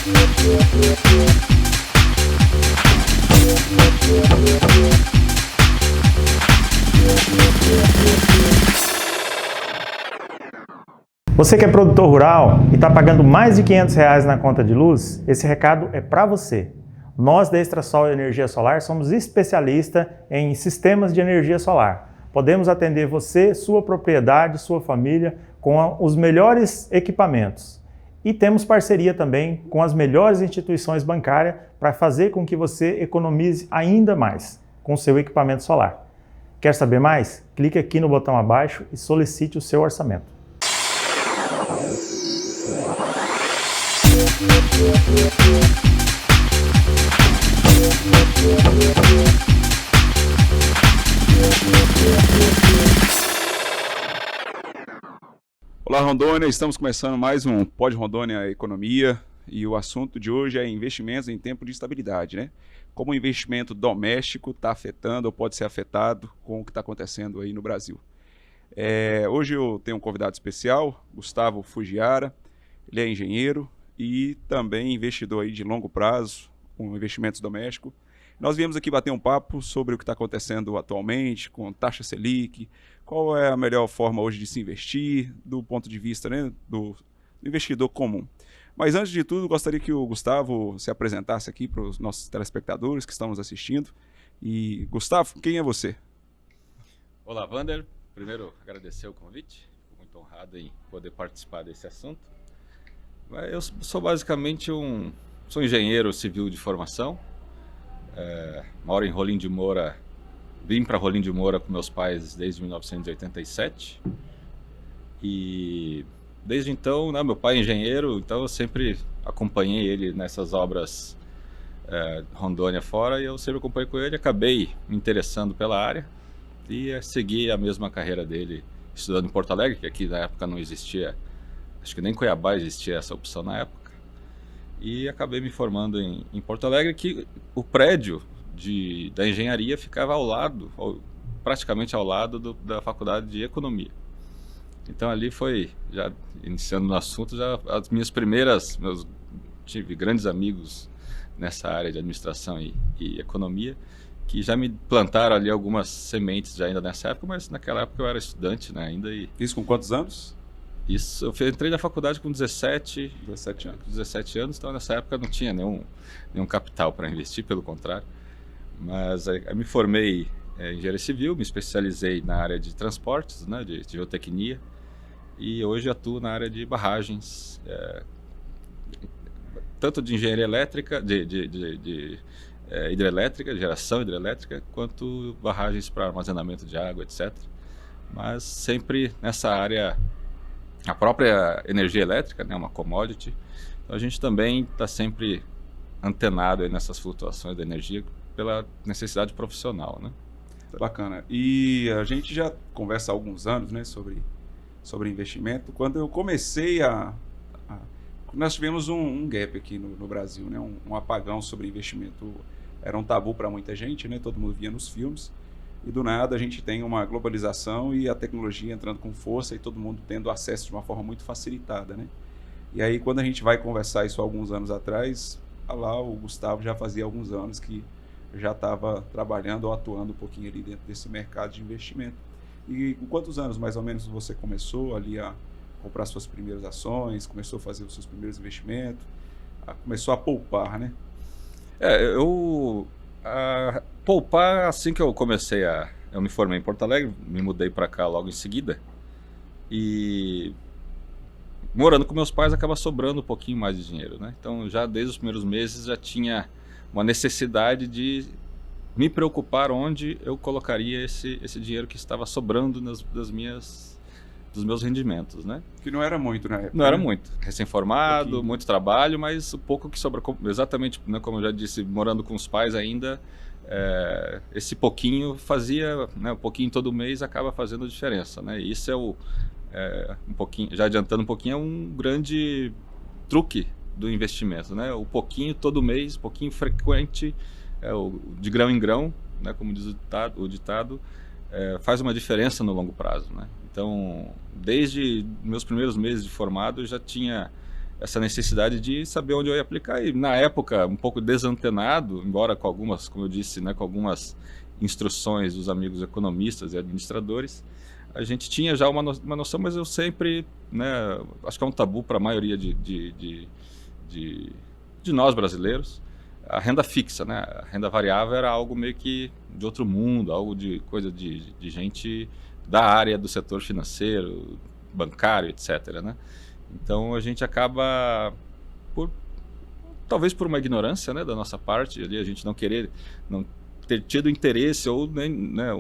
Você que é produtor rural e está pagando mais de R$500 na conta de luz, esse recado é para você. Nós da Extrasol Energia Solar somos especialistas em sistemas de energia solar. Podemos atender você, sua propriedade, sua família com os melhores equipamentos. E temos parceria também com as melhores instituições bancárias para fazer com que você economize ainda mais com o seu equipamento solar. Quer saber mais? Clique aqui no botão abaixo e solicite o seu orçamento. Olá Rondônia, estamos começando mais um Pod Rondônia Economia e o assunto de hoje é investimentos em tempo de estabilidade, né? Como o investimento doméstico está afetando ou pode ser afetado com o que está acontecendo aí no Brasil. Hoje eu tenho um convidado especial, Gustavo Fugiara. Ele é engenheiro e também investidor aí de longo prazo com investimentos domésticos. Nós viemos aqui bater um papo sobre o que está acontecendo atualmente com taxa Selic, qual é a melhor forma hoje de se investir do ponto de vista, né, do investidor comum. Mas antes de tudo, gostaria que o Gustavo se apresentasse aqui para os nossos telespectadores que estão nos assistindo. E Gustavo, quem é você? Olá, Wander. Primeiro, agradecer o convite. Fico muito honrado em poder participar desse assunto. Eu sou basicamente sou engenheiro civil de formação. Moro em Rolim de Moura. Vim para Rolim de Moura com meus pais desde 1987. E desde então, né, meu pai é engenheiro, então eu sempre acompanhei ele nessas obras Rondônia fora, e eu sempre acompanhei com ele. Acabei me interessando pela área e segui a mesma carreira dele, estudando em Porto Alegre, que aqui na época não existia. Acho que nem em Cuiabá existia essa opção na época. E acabei me formando em Porto Alegre, que o prédio da engenharia ficava ao lado, praticamente ao lado da faculdade de economia. Então ali foi, já iniciando no assunto, já as minhas primeiras, tive grandes amigos nessa área de administração e economia, que já me plantaram ali algumas sementes já ainda nessa época, mas naquela época eu era estudante, né, ainda. Isso com quantos anos? Isso, eu entrei na faculdade com 17 anos, então nessa época não tinha nenhum capital para investir, pelo contrário. Mas aí me formei em engenharia civil, me especializei na área de transportes, né, de geotecnia, e hoje atuo na área de barragens, tanto de engenharia elétrica, hidrelétrica, geração hidrelétrica, quanto barragens para armazenamento de água, etc. Mas sempre nessa área. A própria energia elétrica, né, uma commodity, então a gente também está sempre antenado aí nessas flutuações da energia pela necessidade profissional, né? Bacana. E a gente já conversa há alguns anos, né, sobre investimento. Quando eu comecei nós tivemos um gap aqui no Brasil, né, um apagão sobre investimento. Era um tabu para muita gente, né, todo mundo via nos filmes. E do nada a gente tem uma globalização e a tecnologia entrando com força e todo mundo tendo acesso de uma forma muito facilitada, né? E aí quando a gente vai conversar isso alguns anos atrás, lá o Gustavo já fazia alguns anos que já estava trabalhando ou atuando um pouquinho ali dentro desse mercado de investimento. E com quantos anos mais ou menos você começou ali a comprar suas primeiras ações, começou a fazer os seus primeiros investimentos, começou a poupar, né? Poupar, assim que eu comecei eu me formei em Porto Alegre, me mudei para cá logo em seguida, e morando com meus pais acaba sobrando um pouquinho mais de dinheiro, né? Então já desde os primeiros meses já tinha uma necessidade de me preocupar onde eu colocaria esse dinheiro que estava sobrando dos meus rendimentos, né? Que não era muito na época. Não era muito. Recém-formado, muito trabalho, mas o pouco que sobra, exatamente, né, como eu já disse, morando com os pais ainda, esse pouquinho fazia, né, um pouquinho todo mês acaba fazendo diferença, né? E isso um pouquinho, já adiantando um pouquinho, é um grande truque do investimento, né? O pouquinho todo mês, pouquinho frequente, de grão em grão, né, como diz o ditado, faz uma diferença no longo prazo, né? Então, desde meus primeiros meses de formado, eu já tinha essa necessidade de saber onde eu ia aplicar. E na época, um pouco desantenado, embora com algumas, como eu disse, né, com algumas instruções dos amigos economistas e administradores, a gente tinha já uma noção, mas eu sempre, né, acho que é um tabu para a maioria de nós brasileiros, a renda fixa, né, a renda variável era algo meio que de outro mundo, algo de coisa de gente da área do setor financeiro, bancário, etc., né? Então a gente acaba, talvez por uma ignorância, né, da nossa parte, ali, a gente não ter tido interesse ou nem, né,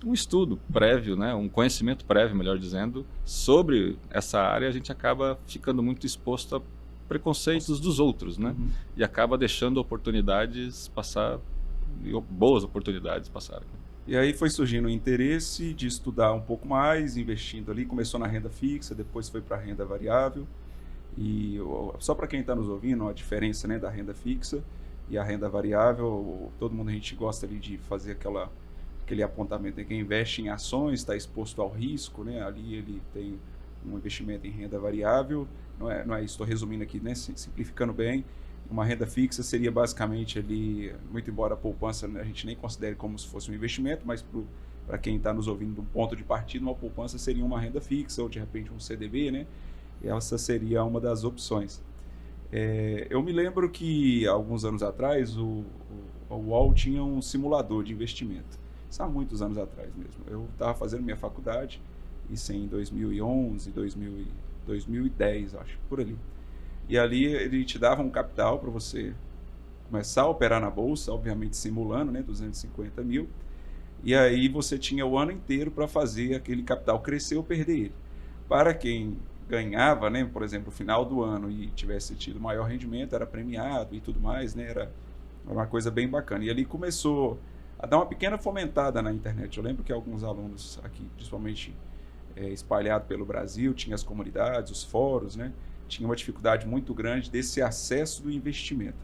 um estudo prévio, né, um conhecimento prévio, melhor dizendo, sobre essa área, a gente acaba ficando muito exposto a preconceitos dos outros, né? E acaba deixando oportunidades passar, boas oportunidades passarem. E aí foi surgindo o interesse de estudar um pouco mais, investindo ali, começou na renda fixa, depois foi para a renda variável. E só para quem está nos ouvindo, a diferença, né, da renda fixa e a renda variável, todo mundo, a gente gosta ali de fazer aquele apontamento, né? Quem investe em ações está exposto ao risco, né? Ali ele tem um investimento em renda variável, não é isso, estou resumindo aqui, né, simplificando bem. Uma renda fixa seria basicamente ali, muito embora a poupança, né, a gente nem considere como se fosse um investimento, mas para quem está nos ouvindo de um ponto de partida, uma poupança seria uma renda fixa ou de repente um CDB, né? E essa seria uma das opções. Eu me lembro que alguns anos atrás o UOL tinha um simulador de investimento. Isso há muitos anos atrás mesmo. Eu estava fazendo minha faculdade, isso em 2011, 2010, acho, por ali. E ali ele te dava um capital para você começar a operar na bolsa, obviamente simulando, né, 250 mil. E aí você tinha o ano inteiro para fazer aquele capital crescer ou perder ele. Para quem ganhava, né, por exemplo, no final do ano e tivesse tido maior rendimento, era premiado e tudo mais, né, era uma coisa bem bacana. E ali começou a dar uma pequena fomentada na internet. Eu lembro que alguns alunos aqui, principalmente espalhado pelo Brasil, tinha as comunidades, os fóruns, né, tinha uma dificuldade muito grande desse acesso do investimento.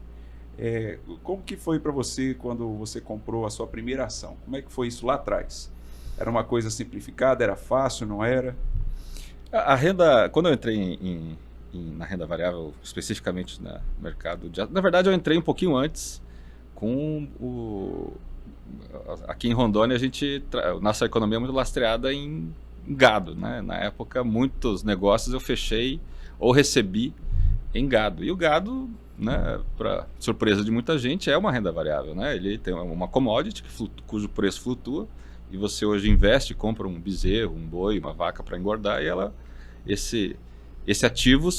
Como que foi para você quando você comprou a sua primeira ação? Como é que foi isso lá atrás? Era uma coisa simplificada? Era fácil? Não era? A renda, quando eu entrei na renda variável, especificamente no mercado na verdade eu entrei um pouquinho antes com aqui em Rondônia nossa economia é muito lastreada em gado, né? Na época muitos negócios eu fechei ou recebi em gado. E o gado, né, para surpresa de muita gente, é uma renda variável, né? Ele tem uma commodity cujo preço flutua e você hoje investe, compra um bezerro, um boi, uma vaca para engordar e esse ativo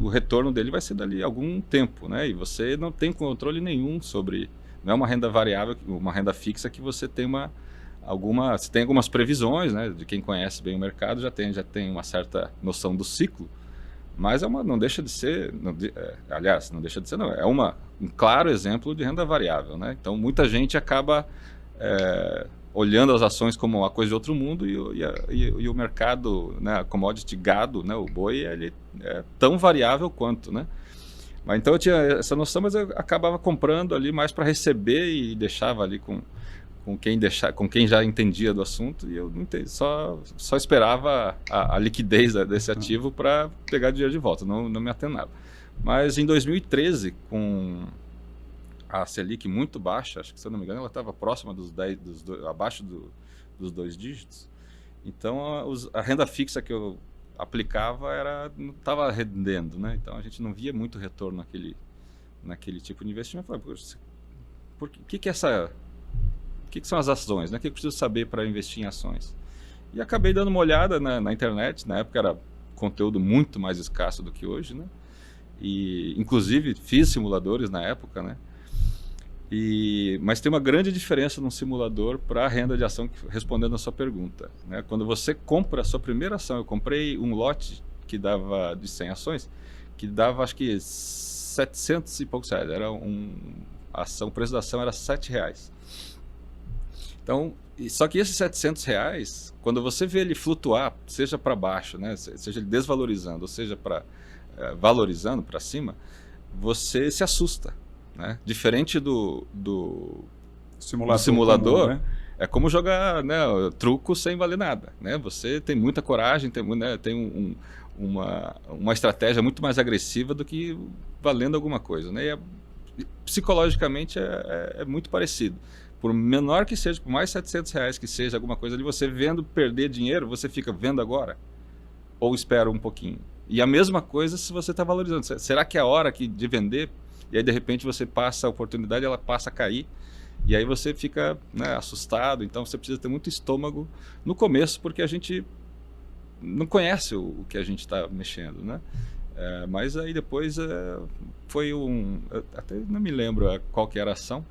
o retorno dele vai ser dali a algum tempo, né? E você não tem controle nenhum sobre, não é uma renda variável, uma renda fixa que você tem você tem algumas previsões, né? De quem conhece bem o mercado já tem uma certa noção do ciclo. Mas não deixa de ser, aliás, não deixa de ser, não, é um claro exemplo de renda variável, né? Então, muita gente acaba olhando as ações como uma coisa de outro mundo e o mercado, né, a commodity gado, né, o boi, ele é tão variável quanto, né? Mas então eu tinha essa noção, mas eu acabava comprando ali mais para receber e deixava ali com quem já entendia do assunto e eu não entendi, só esperava a liquidez desse ativo para pegar dinheiro de volta, não me atenava. Mas em 2013, com a Selic muito baixa, acho que se eu não me engano ela estava próxima abaixo dos 2 dígitos, então a renda fixa que eu aplicava não estava rendendo, né? Então a gente não via muito retorno naquele tipo de investimento. Eu falei, o que são as ações, né? O que eu preciso saber para investir em ações? E acabei dando uma olhada na internet, na época era conteúdo muito mais escasso do que hoje, né? E, inclusive, fiz simuladores na época, né? Mas tem uma grande diferença num simulador para a renda de ação, respondendo a sua pergunta, né? Quando você compra a sua primeira ação, eu comprei um lote que dava de 100 ações, que dava acho que 700 e poucos reais, o preço da ação era R$7. Então, só que esses R$700, quando você vê ele flutuar, seja para baixo, né, seja ele desvalorizando, ou seja valorizando para cima, você se assusta, né? Diferente do simulador, comum, né? É como jogar, né, truco sem valer nada, né? Você tem muita coragem, tem uma estratégia muito mais agressiva do que valendo alguma coisa, né? Psicologicamente é muito parecido. Por menor que seja, por mais R$ 700 que seja alguma coisa ali, você vendo perder dinheiro, você fica vendo agora? Ou espera um pouquinho? E a mesma coisa se você está valorizando. Será que é a hora de vender? E aí, de repente, você passa a oportunidade, ela passa a cair. E aí você fica, né, assustado. Então, você precisa ter muito estômago no começo, porque a gente não conhece o que a gente está mexendo, né? Mas aí depois foi até não me lembro qual que era a ação.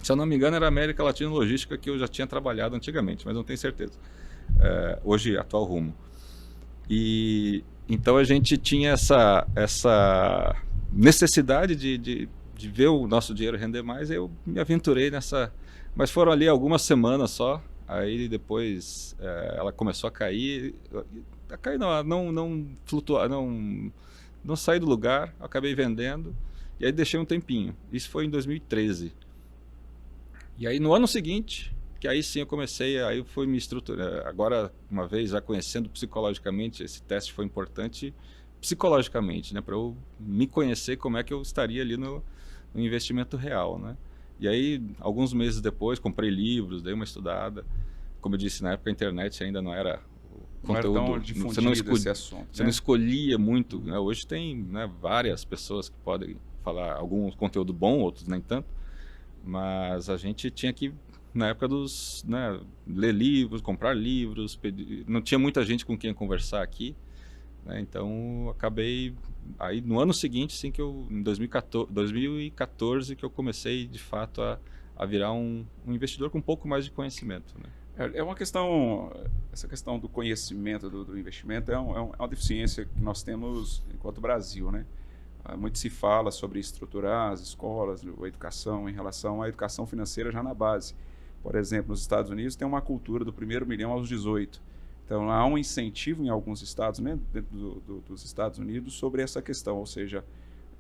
Se eu não me engano, era a América Latina Logística, que eu já tinha trabalhado antigamente, mas não tenho certeza. Hoje, atual Rumo. E então a gente tinha essa necessidade de ver o nosso dinheiro render mais. Eu me aventurei nessa, mas foram ali algumas semanas só. Aí depois ela começou a cair, não flutuar, não saí do lugar, acabei vendendo e aí deixei um tempinho. Isso foi em 2013. E aí no ano seguinte, que aí sim eu comecei, aí eu fui me estruturar. Agora, uma vez já conhecendo psicologicamente, esse teste foi importante psicologicamente, né, para eu me conhecer como é que eu estaria ali no investimento real, né? E aí, alguns meses depois, comprei livros, dei uma estudada. Como eu disse, na época a internet ainda não era o conteúdo. Não era tão difundido esse assunto. Você não escolhia muito, né? Hoje tem, né, várias pessoas que podem falar algum conteúdo bom, outros nem tanto. Mas a gente tinha que, na época né, ler livros, comprar livros, não tinha muita gente com quem conversar aqui, né? Então acabei aí no ano seguinte, assim, em 2014 que eu comecei de fato a virar um investidor com um pouco mais de conhecimento, né? É uma questão, essa questão do conhecimento do investimento é uma deficiência que nós temos enquanto Brasil, né? Muito se fala sobre estruturar as escolas, a educação em relação à educação financeira já na base. Por exemplo, nos Estados Unidos tem uma cultura do primeiro milhão aos 18. Então há um incentivo em alguns estados, né, dentro dos Estados Unidos, sobre essa questão, ou seja,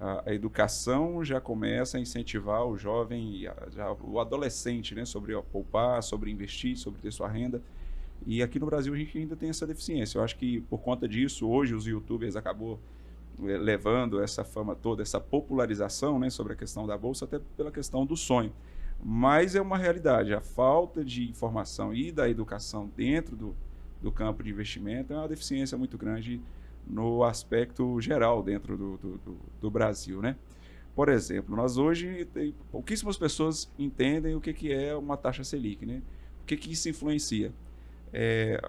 a educação já começa a incentivar o jovem, o adolescente, né, sobre poupar, sobre investir, sobre ter sua renda. E aqui no Brasil a gente ainda tem essa deficiência. Eu acho que por conta disso, hoje os youtubers acabou levando essa fama toda, essa popularização, né, sobre a questão da bolsa, até pela questão do sonho. Mas é uma realidade, a falta de informação e da educação dentro do campo de investimento é uma deficiência muito grande no aspecto geral dentro do Brasil, né? Por exemplo, nós hoje, pouquíssimas pessoas entendem o que é uma taxa Selic, né? O que isso influencia?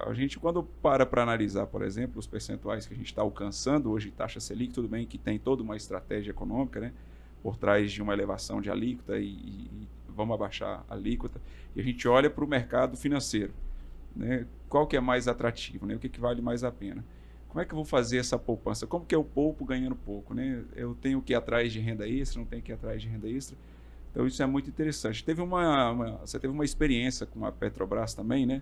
A gente, quando para analisar, por exemplo, os percentuais que a gente está alcançando hoje em taxa Selic, tudo bem que tem toda uma estratégia econômica, né, por trás de uma elevação de alíquota e vamos abaixar a alíquota, e a gente olha para o mercado financeiro, né, qual que é mais atrativo, né, o que vale mais a pena. Como é que eu vou fazer essa poupança? Como que eu poupo ganhando pouco, né? Eu tenho que ir atrás de renda extra, não tenho que ir atrás de renda extra. Então isso é muito interessante. Você teve uma experiência com a Petrobras também, né?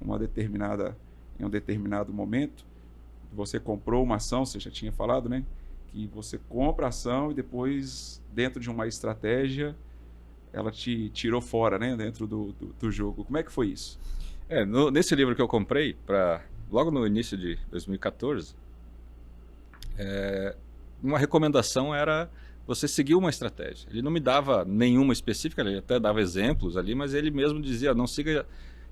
Em um determinado momento, você comprou uma ação, você já tinha falado, né? Que você compra a ação e depois, dentro de uma estratégia, ela te tirou fora, né? Dentro do jogo. Como é que foi isso? Nesse livro que eu comprei, logo no início de 2014, uma recomendação era você seguir uma estratégia. Ele não me dava nenhuma específica, ele até dava exemplos ali, mas ele mesmo dizia, não siga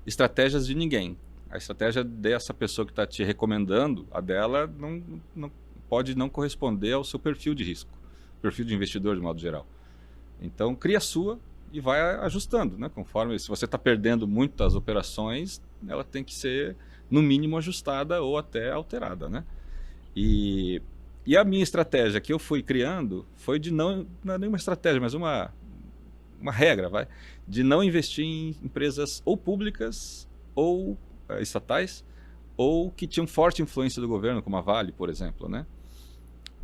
estratégias de ninguém. A estratégia dessa pessoa que está te recomendando, a dela não pode não corresponder ao seu perfil de risco, perfil de investidor de modo geral. Então cria a sua e vai ajustando, né? Conforme, se você está perdendo muitas operações, ela tem que ser no mínimo ajustada ou até alterada, né? E a minha estratégia que eu fui criando foi não é nenhuma estratégia, mas uma regra, de não investir em empresas ou públicas ou estatais ou que tinham forte influência do governo, como a Vale, por exemplo, né?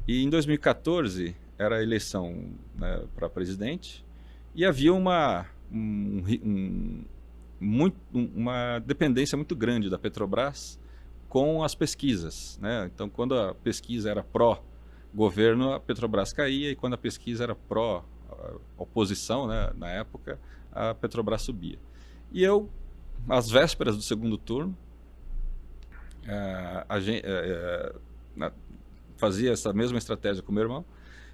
E em 2014 era a eleição, né, para presidente e havia uma dependência muito grande da Petrobras com as pesquisas, né? Então, quando a pesquisa era pró-governo, a Petrobras caía, e quando a pesquisa era pró-oposição, né, na época, a Petrobras subia. E eu às vésperas do segundo turno, a gente fazia essa mesma estratégia com o meu irmão,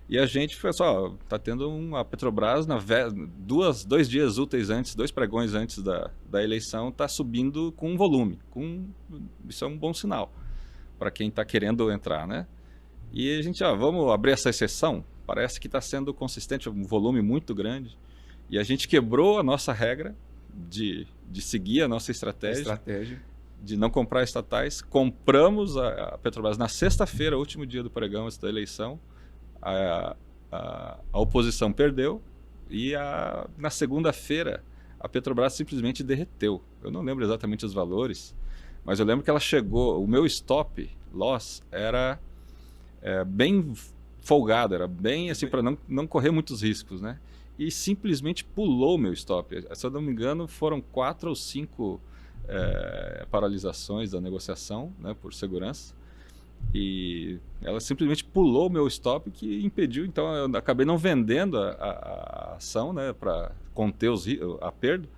e a gente foi só, tá tendo a Petrobras, 2 dias úteis antes, 2 pregões antes da eleição, está subindo com volume. Isso é um bom sinal para quem está querendo entrar, né? E a gente, vamos abrir essa exceção? Parece que está sendo consistente, um volume muito grande. E a gente quebrou a nossa regra de seguir a nossa estratégia. De não comprar estatais. Compramos a Petrobras na sexta-feira, último dia do pregão antes da eleição. A oposição perdeu e na segunda-feira a Petrobras simplesmente derreteu. Eu não lembro exatamente os valores, mas eu lembro que ela chegou, o meu stop loss era bem folgado, era bem assim para não correr muitos riscos, né? E simplesmente pulou o meu stop. Se eu não me engano, foram 4 ou 5 paralisações da negociação, né, por segurança. E ela simplesmente pulou o meu stop, que impediu, então eu acabei não vendendo a ação, né, para conter a perda,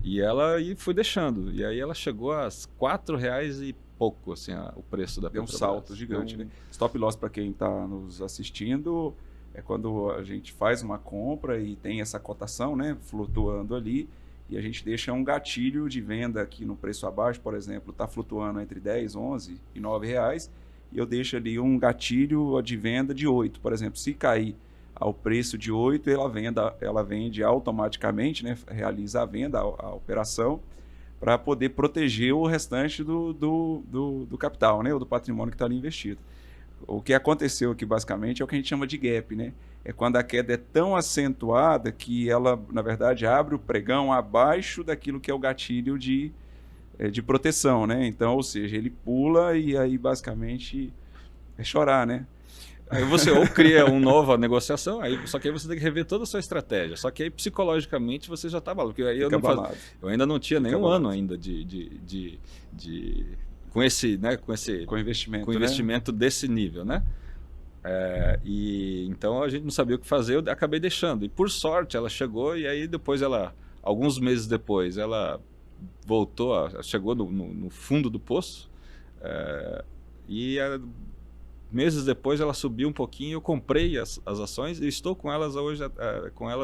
e fui deixando. E aí ela chegou a R$4 e pouco, assim, o preço da Petrobras. Deu um salto gigante, né? Stop loss, para quem está nos assistindo, é quando a gente faz uma compra e tem essa cotação, né, flutuando ali, e a gente deixa um gatilho de venda aqui no preço abaixo, por exemplo, está flutuando entre 10, 11 e R$9, e eu deixo ali um gatilho de venda de 8. Por exemplo, se cair ao preço de 8, ela vende automaticamente, né, realiza a venda, a operação, para poder proteger o restante do capital, né, ou do patrimônio que está ali investido. O que aconteceu aqui basicamente é o que a gente chama de gap, né? É quando a queda é tão acentuada que ela, na verdade, abre o pregão abaixo daquilo que é o gatilho de proteção, né? Então, ou seja, ele pula e aí basicamente é chorar, né? Aí você ou cria uma nova negociação, só que aí você tem que rever toda a sua estratégia. Só que aí psicologicamente você já está abalado. Porque aí eu ainda não tinha nenhum ano ainda com investimento desse nível, né? E então a gente não sabia o que fazer, eu acabei deixando. E por sorte ela chegou, e aí depois alguns meses depois, ela chegou no fundo do poço, meses depois ela subiu um pouquinho, eu comprei as ações e estou com elas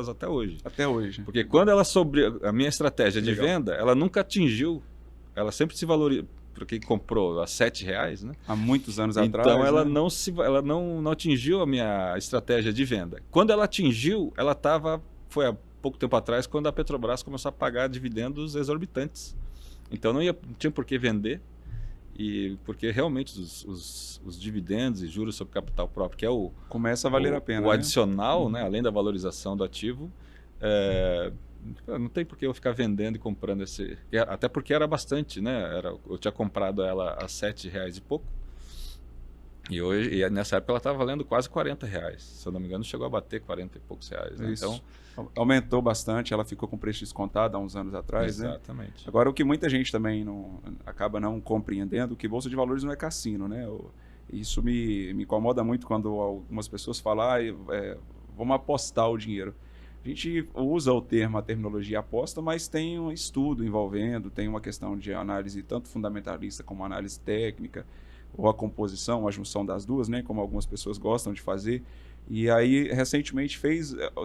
até hoje. Até hoje. Porque quando a minha estratégia de venda, ela nunca atingiu, ela sempre se valorizou, porque comprou a R$7, né? Há muitos anos atrás. Então ela, né? ela não atingiu a minha estratégia de venda. Quando ela atingiu, foi há pouco tempo atrás, quando a Petrobras começou a pagar dividendos exorbitantes. Então não tinha por que vender, porque realmente os dividendos e juros sobre capital próprio, que é começa a valer a pena, o adicional, né, além da valorização do ativo, não tem por que eu ficar vendendo e comprando até porque era bastante, né? Eu tinha comprado ela a R$7 e pouco, e nessa época ela estava valendo quase R$40, se eu não me engano chegou a bater 40 e poucos reais, né? Então aumentou bastante, ela ficou com preço descontado há uns anos atrás. Exatamente. Né? Agora, o que muita gente também acaba não compreendendo, que Bolsa de Valores não é cassino, né? Isso me incomoda muito quando algumas pessoas falam, vamos apostar o dinheiro. A gente usa a terminologia aposta, mas tem um estudo envolvendo, tem uma questão de análise tanto fundamentalista como análise técnica, ou a composição, a junção das duas, né, como algumas pessoas gostam de fazer. E aí, recentemente,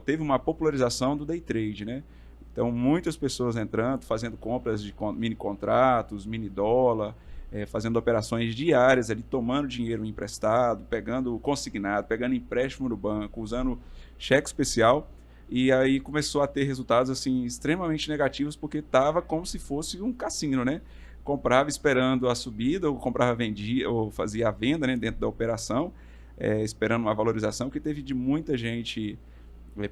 teve uma popularização do day trade, né? Então, muitas pessoas entrando, fazendo compras de mini contratos, mini dólar, fazendo operações diárias, ali, tomando dinheiro emprestado, pegando consignado, pegando empréstimo no banco, usando cheque especial. E aí começou a ter resultados assim extremamente negativos, porque estava como se fosse um cassino, né? Comprava esperando a subida, ou comprava, vendia, ou fazia a venda, né, dentro da operação, esperando uma valorização, que teve de muita gente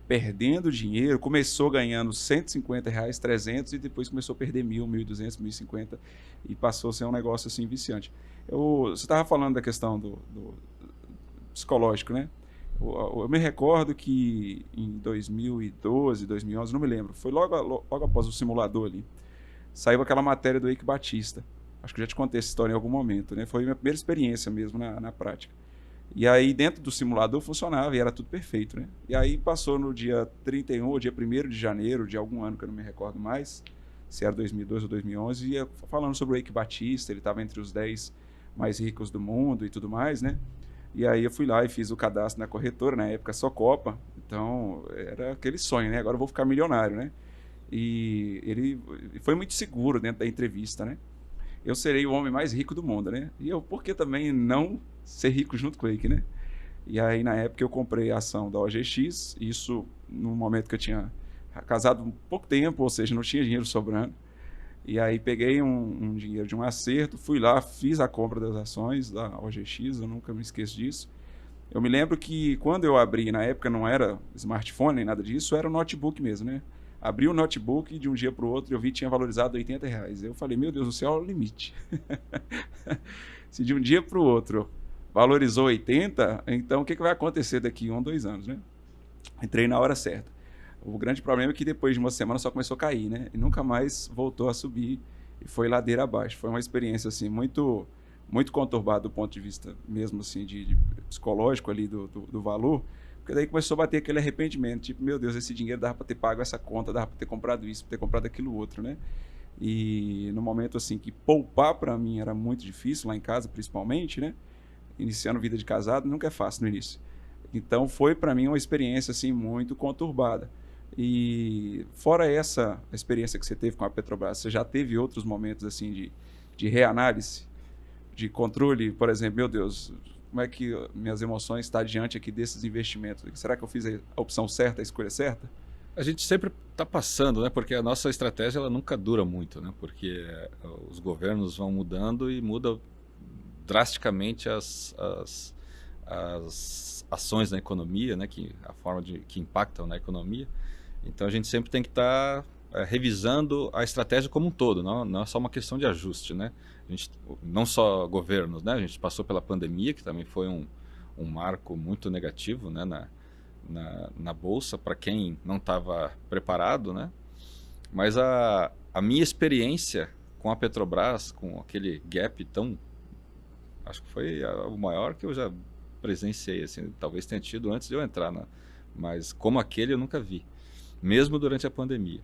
perdendo dinheiro. Começou ganhando R$150, 300, e depois começou a perder 1.000, 1.200, 1.050, e passou a ser um negócio assim viciante. Você estava falando da questão do psicológico, né? Eu me recordo que em 2012, 2011, não me lembro, foi logo após o simulador ali, saiu aquela matéria do Eike Batista. Acho que já te contei essa história em algum momento, né? Foi a minha primeira experiência mesmo na prática. E aí dentro do simulador funcionava e era tudo perfeito, né? E aí passou no dia 31 ou dia 1º de janeiro de algum ano que eu não me recordo mais, se era 2002 ou 2011, ia falando sobre o Eike Batista, ele estava entre os 10 mais ricos do mundo e tudo mais, né? E aí eu fui lá e fiz o cadastro na corretora, na época só Copa, então era aquele sonho, né? Agora eu vou ficar milionário, né? E ele foi muito seguro dentro da entrevista, né? Eu serei o homem mais rico do mundo, né? E eu, por que também não ser rico junto com o Eike, né? E aí, na época, eu comprei a ação da OGX, isso no momento que eu tinha casado um pouco tempo, ou seja, não tinha dinheiro sobrando. E aí peguei um dinheiro de um acerto, fui lá, fiz a compra das ações da OGX, eu nunca me esqueço disso. Eu me lembro que quando eu abri, na época não era smartphone nem nada disso, era um notebook mesmo, né? Abri o notebook e de um dia para o outro eu vi que tinha valorizado R$ 80. Eu falei, meu Deus do céu, é o limite. Se de um dia para o outro valorizou 80, então o que vai acontecer daqui 1 ou 2 anos, né? Entrei na hora certa. O grande problema é que depois de uma semana só começou a cair, né? E nunca mais voltou a subir e foi ladeira abaixo. Foi uma experiência assim muito muito conturbada do ponto de vista mesmo assim de psicológico ali do valor, porque daí começou a bater aquele arrependimento, tipo, meu Deus, esse dinheiro dava para ter pago essa conta, dava para ter comprado isso, para ter comprado aquilo outro, né? E no momento assim que poupar para mim era muito difícil lá em casa, principalmente, né? Iniciando vida de casado nunca é fácil no início. Então foi para mim uma experiência assim muito conturbada. E fora essa experiência que você teve com a Petrobras, você já teve outros momentos assim de reanálise, de controle, por exemplo, meu Deus, como é que minhas emoções estão diante aqui desses investimentos? Será que eu fiz a opção certa, a escolha certa? A gente sempre está passando, né? Porque a nossa estratégia ela nunca dura muito, né? Porque os governos vão mudando e muda drasticamente as ações na economia, né? A forma que impactam na economia. Então a gente sempre tem que estar revisando a estratégia como um todo, não é só uma questão de ajuste, né? A gente, não só governos, né? A gente passou pela pandemia, que também foi um marco muito negativo, né? Na bolsa para quem não estava preparado, né? Mas a minha experiência com a Petrobras, com aquele gap tão, acho que foi o maior que eu já presenciei, assim, talvez tenha tido antes de eu entrar, mas como aquele eu nunca vi, mesmo durante a pandemia.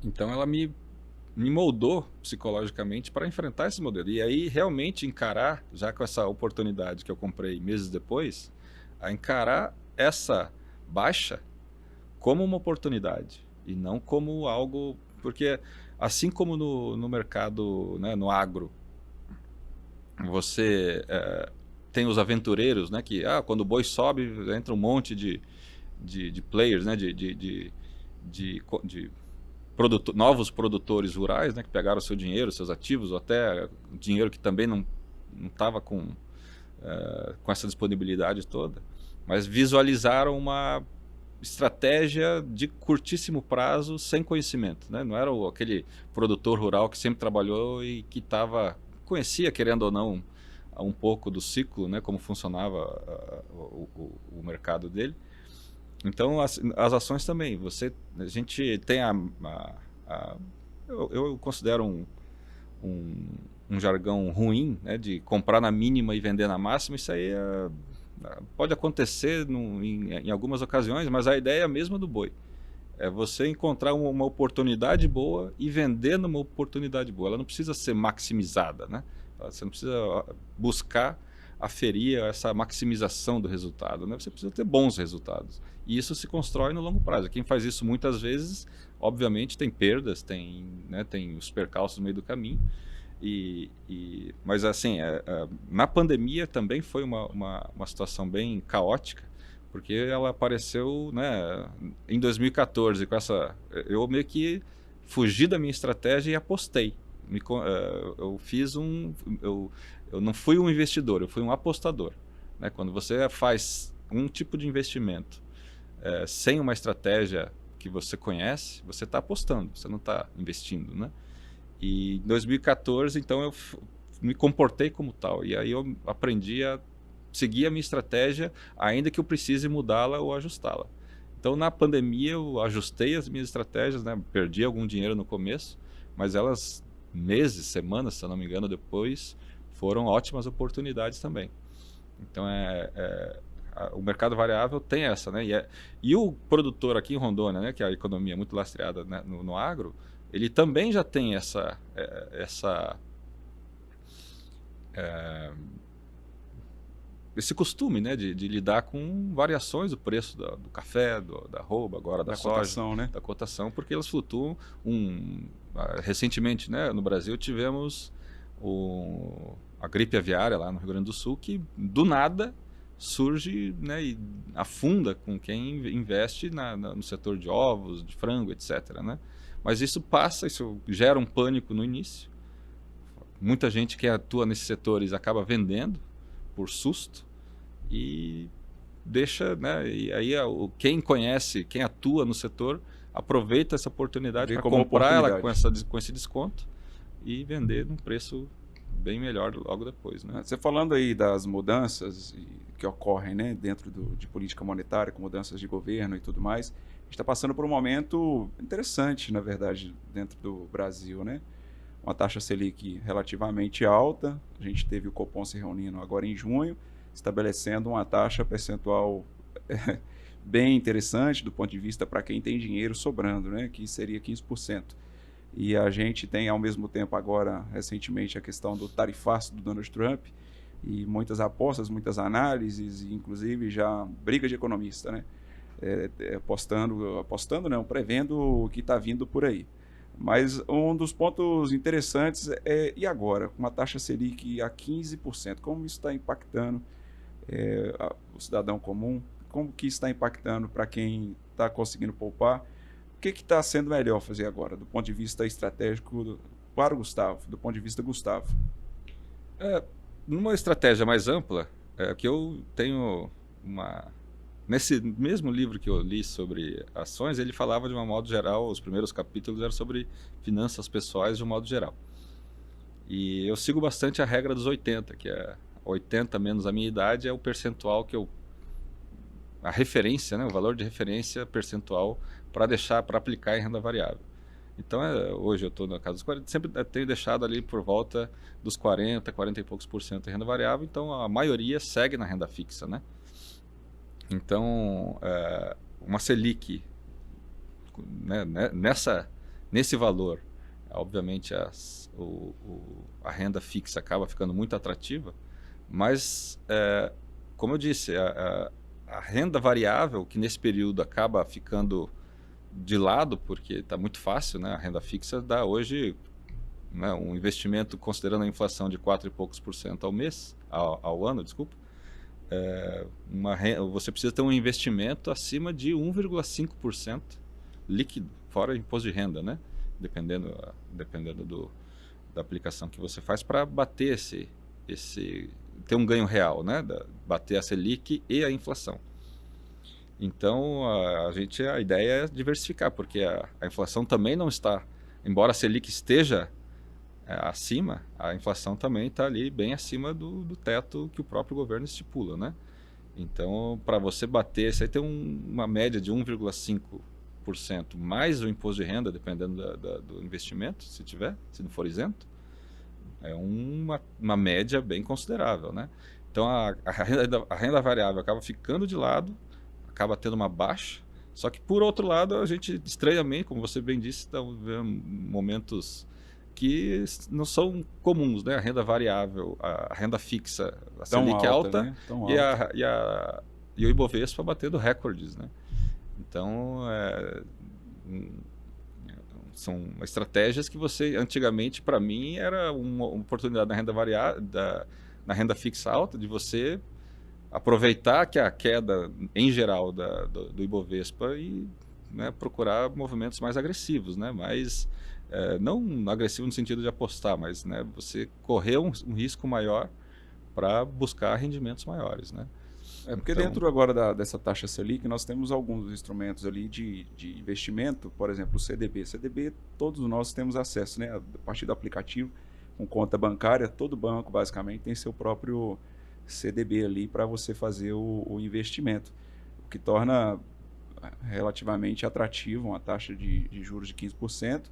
Então ela me moldou psicologicamente para enfrentar esse modelo. E aí realmente encarar, já com essa oportunidade que eu comprei meses depois, a encarar essa baixa como uma oportunidade e não como algo... Porque assim como no mercado, né, no agro, você tem os aventureiros, né, que quando o boi sobe, entra um monte de players, né, novos produtores rurais, né, que pegaram seu dinheiro, seus ativos, ou até dinheiro que também não estava com essa disponibilidade toda, mas visualizaram uma estratégia de curtíssimo prazo sem conhecimento, né? Não era aquele produtor rural que sempre trabalhou e que conhecia, querendo ou não, um pouco do ciclo, né, como funcionava o mercado dele. Então as ações também, a gente tem eu considero um jargão ruim, né, de comprar na mínima e vender na máxima. Isso aí pode acontecer em algumas ocasiões, mas a ideia é a mesma do boi. É você encontrar uma oportunidade boa e vender numa oportunidade boa. Ela não precisa ser maximizada, né? Você não precisa buscar aferir essa maximização do resultado, né? Você precisa ter bons resultados. E isso se constrói no longo prazo. Quem faz isso muitas vezes, obviamente, tem perdas, tem os percalços no meio do caminho. Mas assim, na pandemia também foi uma situação bem caótica, porque ela apareceu, né, em 2014 com eu meio que fugi da minha estratégia e apostei. Eu não fui um investidor, eu fui um apostador, né? Quando você faz um tipo de investimento sem uma estratégia que você conhece, você está apostando, você não está investindo, né? E em 2014, então, eu me comportei como tal. E aí eu aprendi a seguir a minha estratégia, ainda que eu precise mudá-la ou ajustá-la. Então, na pandemia, eu ajustei as minhas estratégias, né? Perdi algum dinheiro no começo, mas elas, meses, semanas, se eu não me engano, depois, foram ótimas oportunidades também. Então, o mercado variável tem essa, né? E o produtor aqui em Rondônia, né, que a economia é muito lastreada, né, no agro, ele também já tem esse costume, né, de lidar com variações do preço do café, da arroba, agora da soja, cotação, né? da cotação, porque elas flutuam. Recentemente, né, no Brasil tivemos a gripe aviária lá no Rio Grande do Sul, que do nada surge, né, e afunda com quem investe no setor de ovos, de frango, etc., né? Mas isso gera um pânico no início. Muita gente que atua nesses setores acaba vendendo por susto e deixa, né? E aí quem conhece, quem atua no setor, aproveita essa oportunidade para comprar ela com esse desconto e vender num preço bem melhor logo depois, né? Você falando aí das mudanças que ocorrem, né, dentro de política monetária, com mudanças de governo e tudo mais, a gente está passando por um momento interessante, na verdade, dentro do Brasil, né? Uma taxa Selic relativamente alta, a gente teve o Copom se reunindo agora em junho, estabelecendo uma taxa percentual bem interessante do ponto de vista para quem tem dinheiro sobrando, né, que seria 15%. E a gente tem, ao mesmo tempo, agora, recentemente, a questão do tarifaço do Donald Trump, e muitas apostas, muitas análises, e inclusive já briga de economista, né? Apostando não, prevendo o que está vindo por aí. Mas um dos pontos interessantes e agora, com uma taxa Selic a 15%, como isso está impactando o cidadão comum? Como que isso está impactando para quem está conseguindo poupar? O que está sendo melhor fazer agora, do ponto de vista estratégico, para o Gustavo, do ponto de vista Gustavo? Numa estratégia mais ampla, que eu tenho nesse mesmo livro que eu li sobre ações, ele falava de um modo geral, os primeiros capítulos eram sobre finanças pessoais de um modo geral. E eu sigo bastante a regra dos 80, que é 80 menos a minha idade é o percentual a referência, né, o valor de referência percentual para aplicar em renda variável. Então, hoje eu estou na casa dos 40, sempre tenho deixado ali por volta dos 40 e poucos por cento em renda variável, então a maioria segue na renda fixa, né? Então, uma Selic, né, nesse valor, obviamente a renda fixa acaba ficando muito atrativa, mas, como eu disse, a renda variável, que nesse período acaba ficando de lado, porque está muito fácil, né? A renda fixa dá hoje, né, um investimento, considerando a inflação de 4 e poucos por cento ao mês, ao ano, desculpa, você precisa ter um investimento acima de 1,5% líquido, fora imposto de renda, né? Dependendo da aplicação que você faz, para bater ter um ganho real, né? Bater a Selic e a inflação. Então, a ideia é diversificar, porque a inflação também não está, embora a Selic esteja acima, a inflação também está ali bem acima do teto que o próprio governo estipula, né? Então, para você bater, você tem uma média de 1,5% mais o imposto de renda, dependendo do investimento, se não for isento, é uma média bem considerável, né? Então, a renda variável acaba ficando de lado, acaba tendo uma baixa, só que, por outro lado, a gente, estranhamente, como você bem disse, está vendo momentos que não são comuns, né? A renda variável, a renda fixa, a Selic alta, né? E o Ibovespa batendo recordes, né? Então, são estratégias que antigamente, para mim, era uma oportunidade na renda variável, na renda fixa alta, de você aproveitar que a queda em geral do Ibovespa e, né, procurar movimentos mais agressivos, né? Mas não agressivo no sentido de apostar, mas, né, você correr um risco maior para buscar rendimentos maiores, né? Porque dentro agora dessa taxa Selic, nós temos alguns instrumentos ali de investimento, por exemplo, o CDB. CDB, todos nós temos acesso, né? A partir do aplicativo, com conta bancária, todo banco basicamente tem seu próprio CDB ali para você fazer o investimento, o que torna relativamente atrativo uma taxa de juros de 15%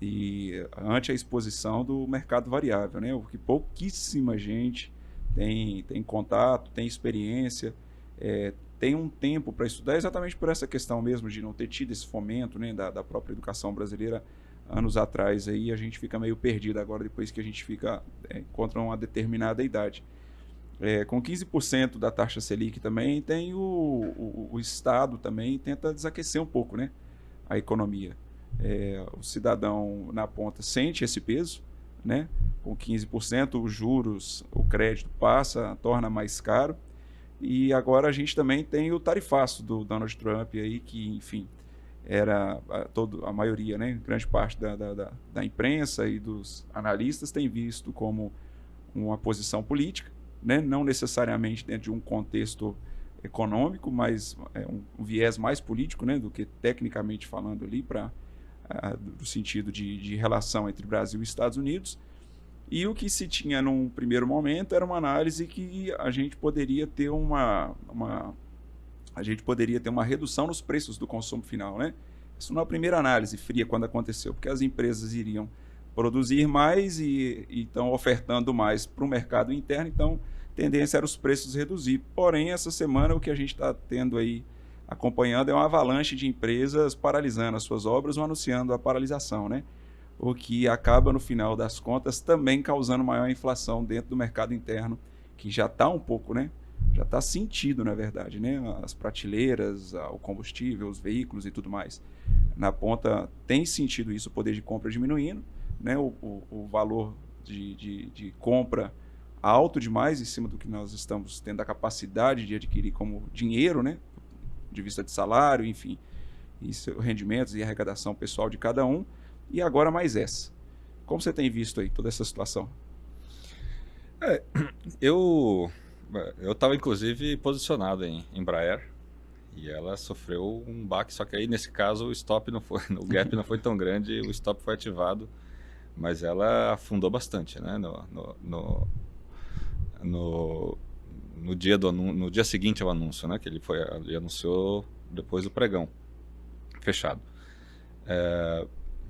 e ante a exposição do mercado variável, né? Porque pouquíssima gente tem contato, tem experiência, tem um tempo para estudar, exatamente por essa questão mesmo de não ter tido esse fomento, né, da própria educação brasileira anos atrás aí, a gente fica meio perdido agora depois que a gente encontra uma determinada idade. Com 15% da taxa Selic também tem o Estado também tenta desaquecer um pouco, né, a economia. O cidadão na ponta sente esse peso, né? Com 15%, os juros, o crédito torna mais caro. E agora a gente também tem o tarifaço do Donald Trump aí, que, enfim, era a maioria, né, grande parte da imprensa e dos analistas tem visto como uma posição política, né, não necessariamente dentro de um contexto econômico, mas um viés mais político, né, do que tecnicamente falando ali, do sentido de relação entre Brasil e Estados Unidos. E o que se tinha num primeiro momento era uma análise que a gente poderia ter uma redução nos preços do consumo final, né? Isso não é a primeira análise fria quando aconteceu, porque as empresas iriam produzir mais e estão ofertando mais para o mercado interno, então a tendência era os preços reduzir. Porém, essa semana o que a gente está tendo aí acompanhando é uma avalanche de empresas paralisando as suas obras ou anunciando a paralisação, né? O que acaba, no final das contas, também causando maior inflação dentro do mercado interno, que já está um pouco, né? Já está sentido, na verdade, né? As prateleiras, o combustível, os veículos e tudo mais. Na ponta tem sentido isso, o poder de compra diminuindo, né? O valor de compra alto demais em cima do que nós estamos tendo a capacidade de adquirir como dinheiro, né? De vista de salário, enfim, rendimentos e arrecadação pessoal de cada um. E agora mais essa. Como você tem visto aí toda essa situação? Eu estava inclusive posicionado em Embraer e ela sofreu um baque, só que aí nesse caso o stop não foi, o gap não foi tão grande, o stop foi ativado, mas ela afundou bastante, né? No dia seguinte ao anúncio, né? Que ele anunciou depois do pregão fechado.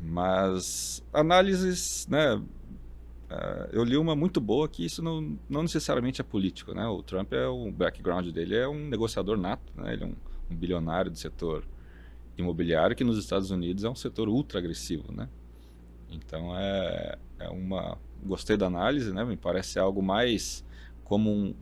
Mas análises, né? Eu li uma muito boa que isso não necessariamente é político, né? O Trump, o background dele é um negociador nato, né? Ele é um bilionário do setor imobiliário que nos Estados Unidos é um setor ultra agressivo, né? Então gostei da análise, né? Me parece algo mais como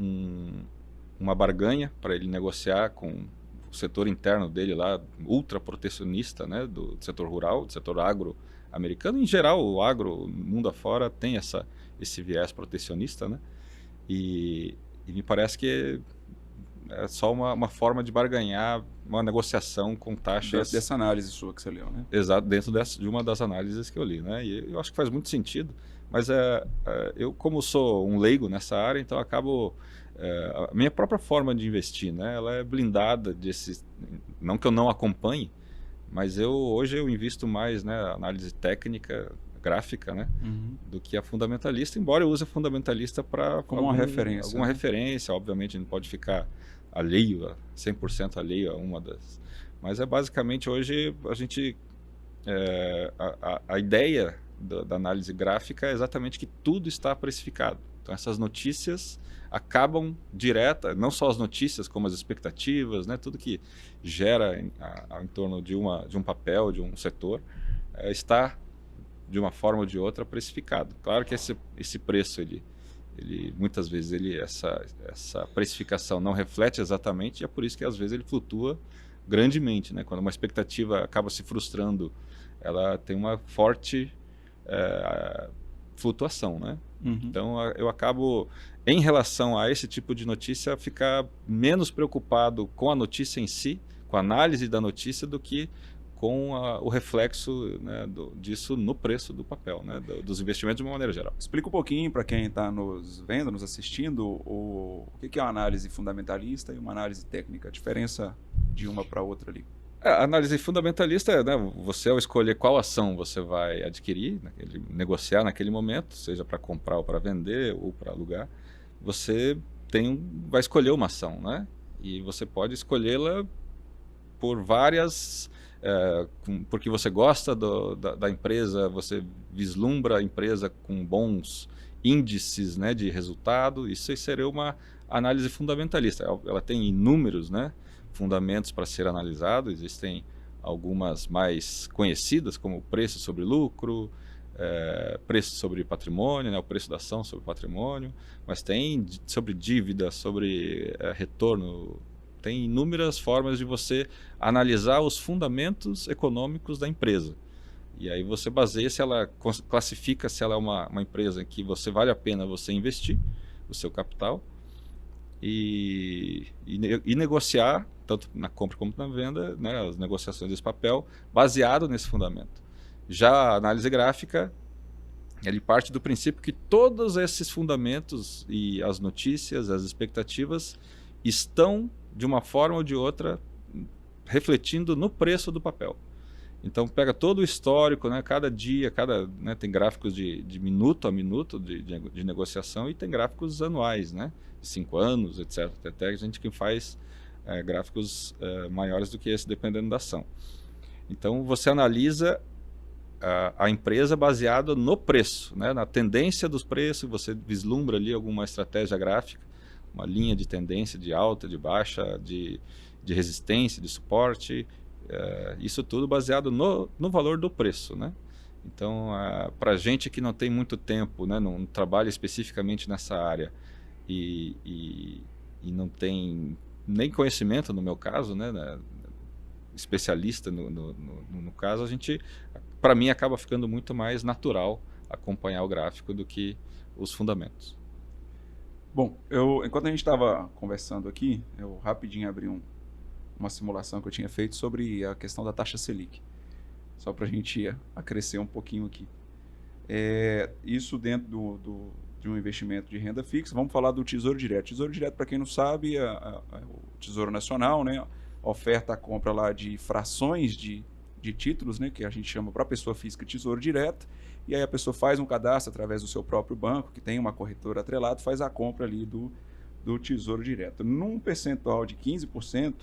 uma barganha para ele negociar com o setor interno dele lá, ultra protecionista, né? Do setor rural, do setor agro americano. Em geral, o agro, mundo afora, tem esse viés protecionista, né? E me parece que é só uma forma de barganhar uma negociação com taxas... Dentro dessa análise sua que você leu, né? Exato, dentro de uma das análises que eu li, né? E eu acho que faz muito sentido, mas eu, como sou um leigo nessa área, então acabo... a minha própria forma de investir, né? Ela é blindada desses... Não que eu não acompanhe, mas hoje eu invisto mais, né, análise técnica, gráfica, né, do que a fundamentalista, embora eu use a fundamentalista para uma referência. Alguma referência, obviamente, não pode ficar 100% alheio a uma das... Mas basicamente hoje a gente... a ideia da análise gráfica é exatamente que tudo está precificado. Então essas notícias acabam não só as notícias, como as expectativas, né, tudo que gera em torno de um papel, de um setor, está de uma forma ou de outra precificado. Claro que esse preço, ele muitas vezes essa precificação não reflete exatamente, e é por isso que às vezes ele flutua grandemente, né? Quando uma expectativa acaba se frustrando, ela tem uma forte flutuação, né? Então eu acabo, em relação a esse tipo de notícia, ficar menos preocupado com a notícia em si, com a análise da notícia, do que com o reflexo, né, disso no preço do papel, né, dos investimentos de uma maneira geral. Explica um pouquinho para quem está nos vendo, nos assistindo, o que é uma análise fundamentalista e uma análise técnica, a diferença de uma para outra ali. A análise fundamentalista, né, você ao escolher qual ação você vai adquirir, negociar naquele momento, seja para comprar ou para vender ou para alugar, você vai escolher uma ação, né? E você pode escolhê-la por várias... porque você gosta da empresa, você vislumbra a empresa com bons índices, né, de resultado. Isso seria uma análise fundamentalista. Ela tem inúmeros, né, fundamentos para ser analisado. Existem algumas mais conhecidas, como preço sobre lucro, preço sobre patrimônio, né, o preço da ação sobre patrimônio, mas tem sobre dívida, sobre retorno, tem inúmeras formas de você analisar os fundamentos econômicos da empresa. E aí você baseia se ela classifica se ela é uma empresa em que vale a pena você investir o seu capital e negociar, tanto na compra como na venda, né, as negociações desse papel, baseado nesse fundamento. Já a análise gráfica, ele parte do princípio que todos esses fundamentos e as notícias, as expectativas, estão, de uma forma ou de outra, refletindo no preço do papel. Então pega todo o histórico, né, cada dia, né, tem gráficos de minuto a minuto de negociação e tem gráficos anuais, né, de 5 anos, etc. Até a gente que faz gráficos maiores do que esse, dependendo da ação. Então você analisa a empresa baseada no preço, né, na tendência dos preços, você vislumbra ali alguma estratégia gráfica, uma linha de tendência de alta, de baixa, de resistência, de suporte, isso tudo baseado no valor do preço, né? Então, para gente que não tem muito tempo, né, não trabalha especificamente nessa área e não tem nem conhecimento, no meu caso, né, especialista no caso, para mim, acaba ficando muito mais natural acompanhar o gráfico do que os fundamentos. Bom, enquanto a gente estava conversando aqui, eu rapidinho abri uma simulação que eu tinha feito sobre a questão da taxa Selic, só para a gente acrescer um pouquinho aqui. Isso dentro de um investimento de renda fixa. Vamos falar do Tesouro Direto. Tesouro Direto, para quem não sabe, o Tesouro Nacional, né, oferta a compra lá de frações de títulos, né, que a gente chama para a pessoa física Tesouro Direto, e aí a pessoa faz um cadastro através do seu próprio banco, que tem uma corretora atrelada, faz a compra ali do Tesouro Direto. Num percentual de 15%,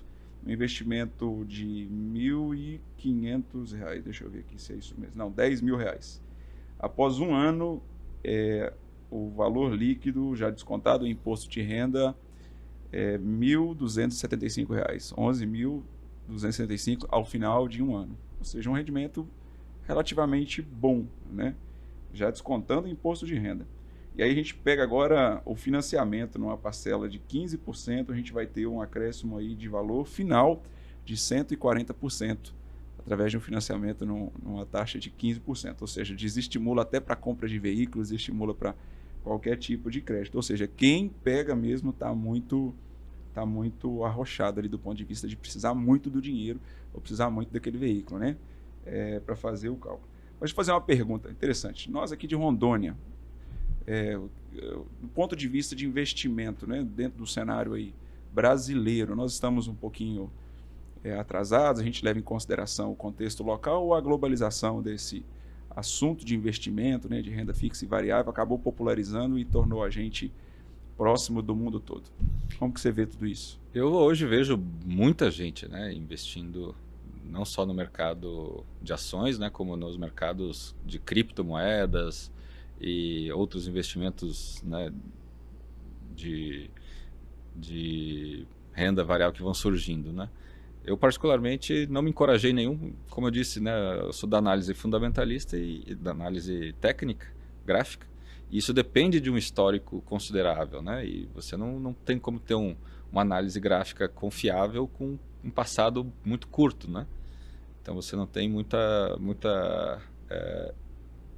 um investimento de R$ 1.500, deixa eu ver aqui se é isso mesmo, não, R$ 10.000. Após um ano, o valor líquido, já descontado o imposto de renda, é R$ 1.275, R$ 11.275 ao final de um ano. Ou seja, um rendimento relativamente bom, né? Já descontando o imposto de renda. E aí a gente pega agora o financiamento numa parcela de 15%, a gente vai ter um acréscimo aí de valor final de 140%, através de um financiamento numa taxa de 15%, ou seja, desestimula até para compra de veículos, estimula para qualquer tipo de crédito. Ou seja, quem pega mesmo está muito arrochado ali do ponto de vista de precisar muito do dinheiro ou precisar muito daquele veículo, né? Para fazer o cálculo. Mas deixa eu fazer uma pergunta interessante. Nós aqui de Rondônia, do ponto de vista de investimento, né, dentro do cenário aí brasileiro, nós estamos um pouquinho atrasados, a gente leva em consideração o contexto local ou a globalização desse assunto de investimento, né, de renda fixa e variável, acabou popularizando e tornou a gente próximo do mundo todo. Como que você vê tudo isso? Eu hoje vejo muita gente, né, investindo não só no mercado de ações, né, como nos mercados de criptomoedas e outros investimentos, né, de renda variável que vão surgindo, né? Eu particularmente não me encorajei nenhum, como eu disse, né, eu sou da análise fundamentalista e da análise técnica, gráfica, e isso depende de um histórico considerável, né? E você não tem como ter uma análise gráfica confiável com um passado muito curto, né? Então você não tem muita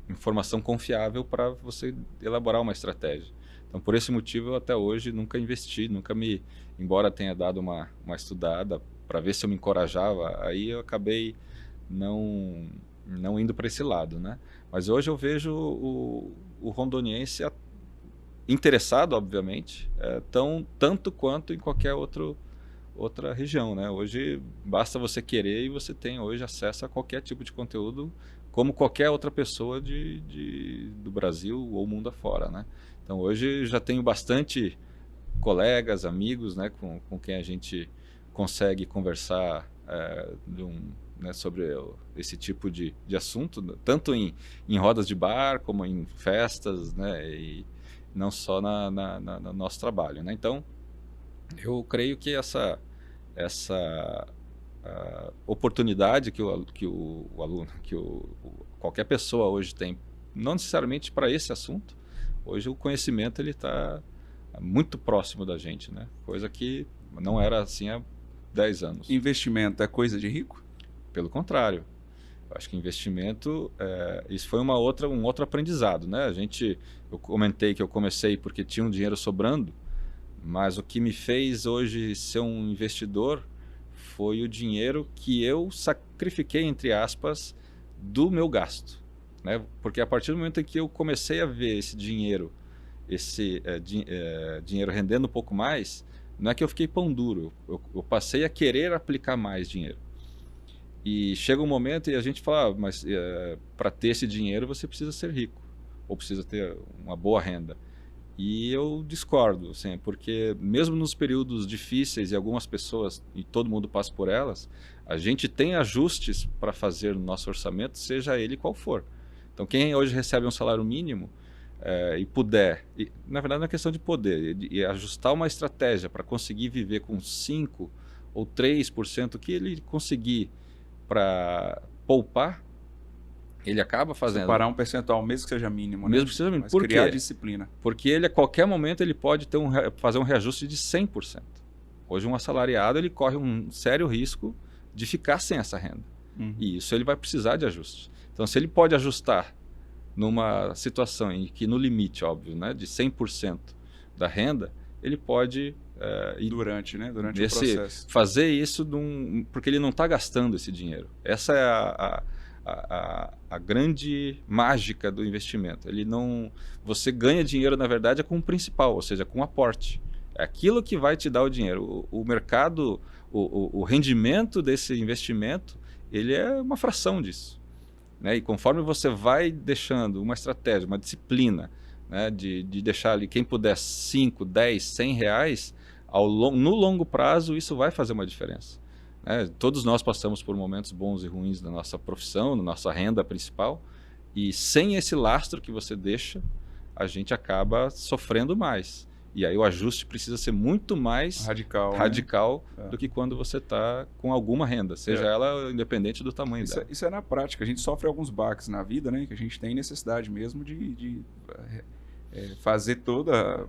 informação confiável para você elaborar uma estratégia. Então por esse motivo eu até hoje nunca investi, embora tenha dado uma estudada para ver se eu me encorajava, aí eu acabei não indo para esse lado, né? Mas hoje eu vejo o rondoniense interessado, obviamente, tanto quanto em qualquer outra região, né? Hoje basta você querer e você tem hoje acesso a qualquer tipo de conteúdo, como qualquer outra pessoa do Brasil ou mundo afora, né? Então hoje já tenho bastante colegas, amigos, né, com quem a gente consegue conversar né, sobre esse tipo de assunto, tanto em rodas de bar como em festas, né, e não só no nosso trabalho, né? Então eu creio que oportunidade que qualquer pessoa hoje tem, não necessariamente para esse assunto. Hoje o conhecimento ele está muito próximo da gente, né? Coisa que não era assim há 10 anos. Investimento é coisa de rico? Pelo contrário. Eu acho que investimento, isso foi um outro aprendizado, né? Eu comentei que eu comecei porque tinha um dinheiro sobrando, mas o que me fez hoje ser um investidor foi o dinheiro que eu sacrifiquei, entre aspas, do meu gasto, né? Porque a partir do momento em que eu comecei a ver esse dinheiro, dinheiro rendendo um pouco mais, não é que eu fiquei pão duro, eu passei a querer aplicar mais dinheiro. E chega um momento e a gente fala, mas para ter esse dinheiro você precisa ser rico, ou precisa ter uma boa renda. E eu discordo, assim, porque mesmo nos períodos difíceis, e algumas pessoas, e todo mundo passa por elas, a gente tem ajustes para fazer no nosso orçamento, seja ele qual for. Então quem hoje recebe um salário mínimo e puder, na verdade não é questão de poder, e ajustar uma estratégia para conseguir viver com 5% ou 3% que ele conseguir para poupar, ele acaba fazendo. Separar um percentual, mesmo que seja mínimo, né? Mesmo que seja mínimo. Mas Por criar quê? disciplina. Porque ele, a qualquer momento, ele pode fazer um reajuste de 100%. Hoje, um assalariado ele corre um sério risco de ficar sem essa renda. E isso ele vai precisar de ajuste. Então, se ele pode ajustar numa situação em que, no limite, óbvio, né, de 100% da renda, ele pode durante o processo. Fazer isso porque ele não está gastando esse dinheiro. Essa é a grande mágica do investimento. Você ganha dinheiro, na verdade, com o principal, ou seja, com o aporte. É aquilo que vai te dar o dinheiro. O mercado, o rendimento desse investimento, ele é uma fração disso, né? E conforme você vai deixando uma estratégia, uma disciplina, né, de deixar ali, quem puder, 5, 10, 100 reais, no longo prazo isso vai fazer uma diferença. Todos nós passamos por momentos bons e ruins na nossa profissão, na nossa renda principal, e sem esse lastro que você deixa, a gente acaba sofrendo mais. E aí o ajuste precisa ser muito mais radical né? do que quando você está com alguma renda, seja ela independente do tamanho dela. Isso é na prática. A gente sofre alguns baques na vida, né? Que a gente tem necessidade mesmo de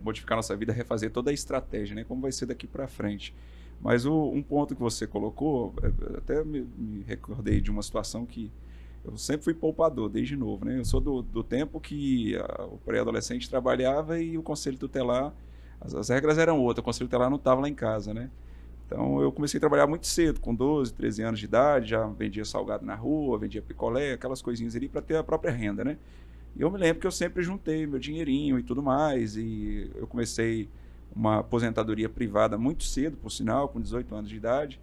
modificar nossa vida, refazer toda a estratégia, né? Como vai ser daqui para frente. Mas um ponto que você colocou, até me recordei de uma situação que eu sempre fui poupador, desde novo, né? Eu sou do tempo que o pré-adolescente trabalhava e o conselho tutelar, as regras eram outras, o conselho tutelar não estava lá em casa, né? Então eu comecei a trabalhar muito cedo, com 12, 13 anos de idade, já vendia salgado na rua, vendia picolé, aquelas coisinhas ali para ter a própria renda, né? E eu me lembro que eu sempre juntei meu dinheirinho e tudo mais, e eu comecei uma aposentadoria privada muito cedo, por sinal, com 18 anos de idade.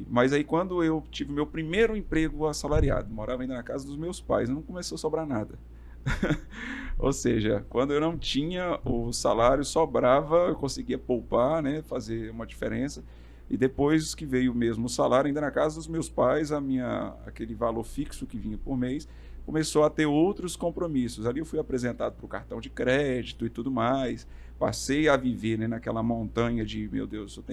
Mas aí quando eu tive meu primeiro emprego assalariado, morava ainda na casa dos meus pais, não começou a sobrar nada. Ou seja, quando eu não tinha o salário, sobrava, eu conseguia poupar, né, fazer uma diferença. E depois que veio mesmo o salário, ainda na casa dos meus pais, aquele valor fixo que vinha por mês, começou a ter outros compromissos. Ali eu fui apresentado para o cartão de crédito e tudo mais. Passei a viver, né, naquela montanha de, meu Deus, eu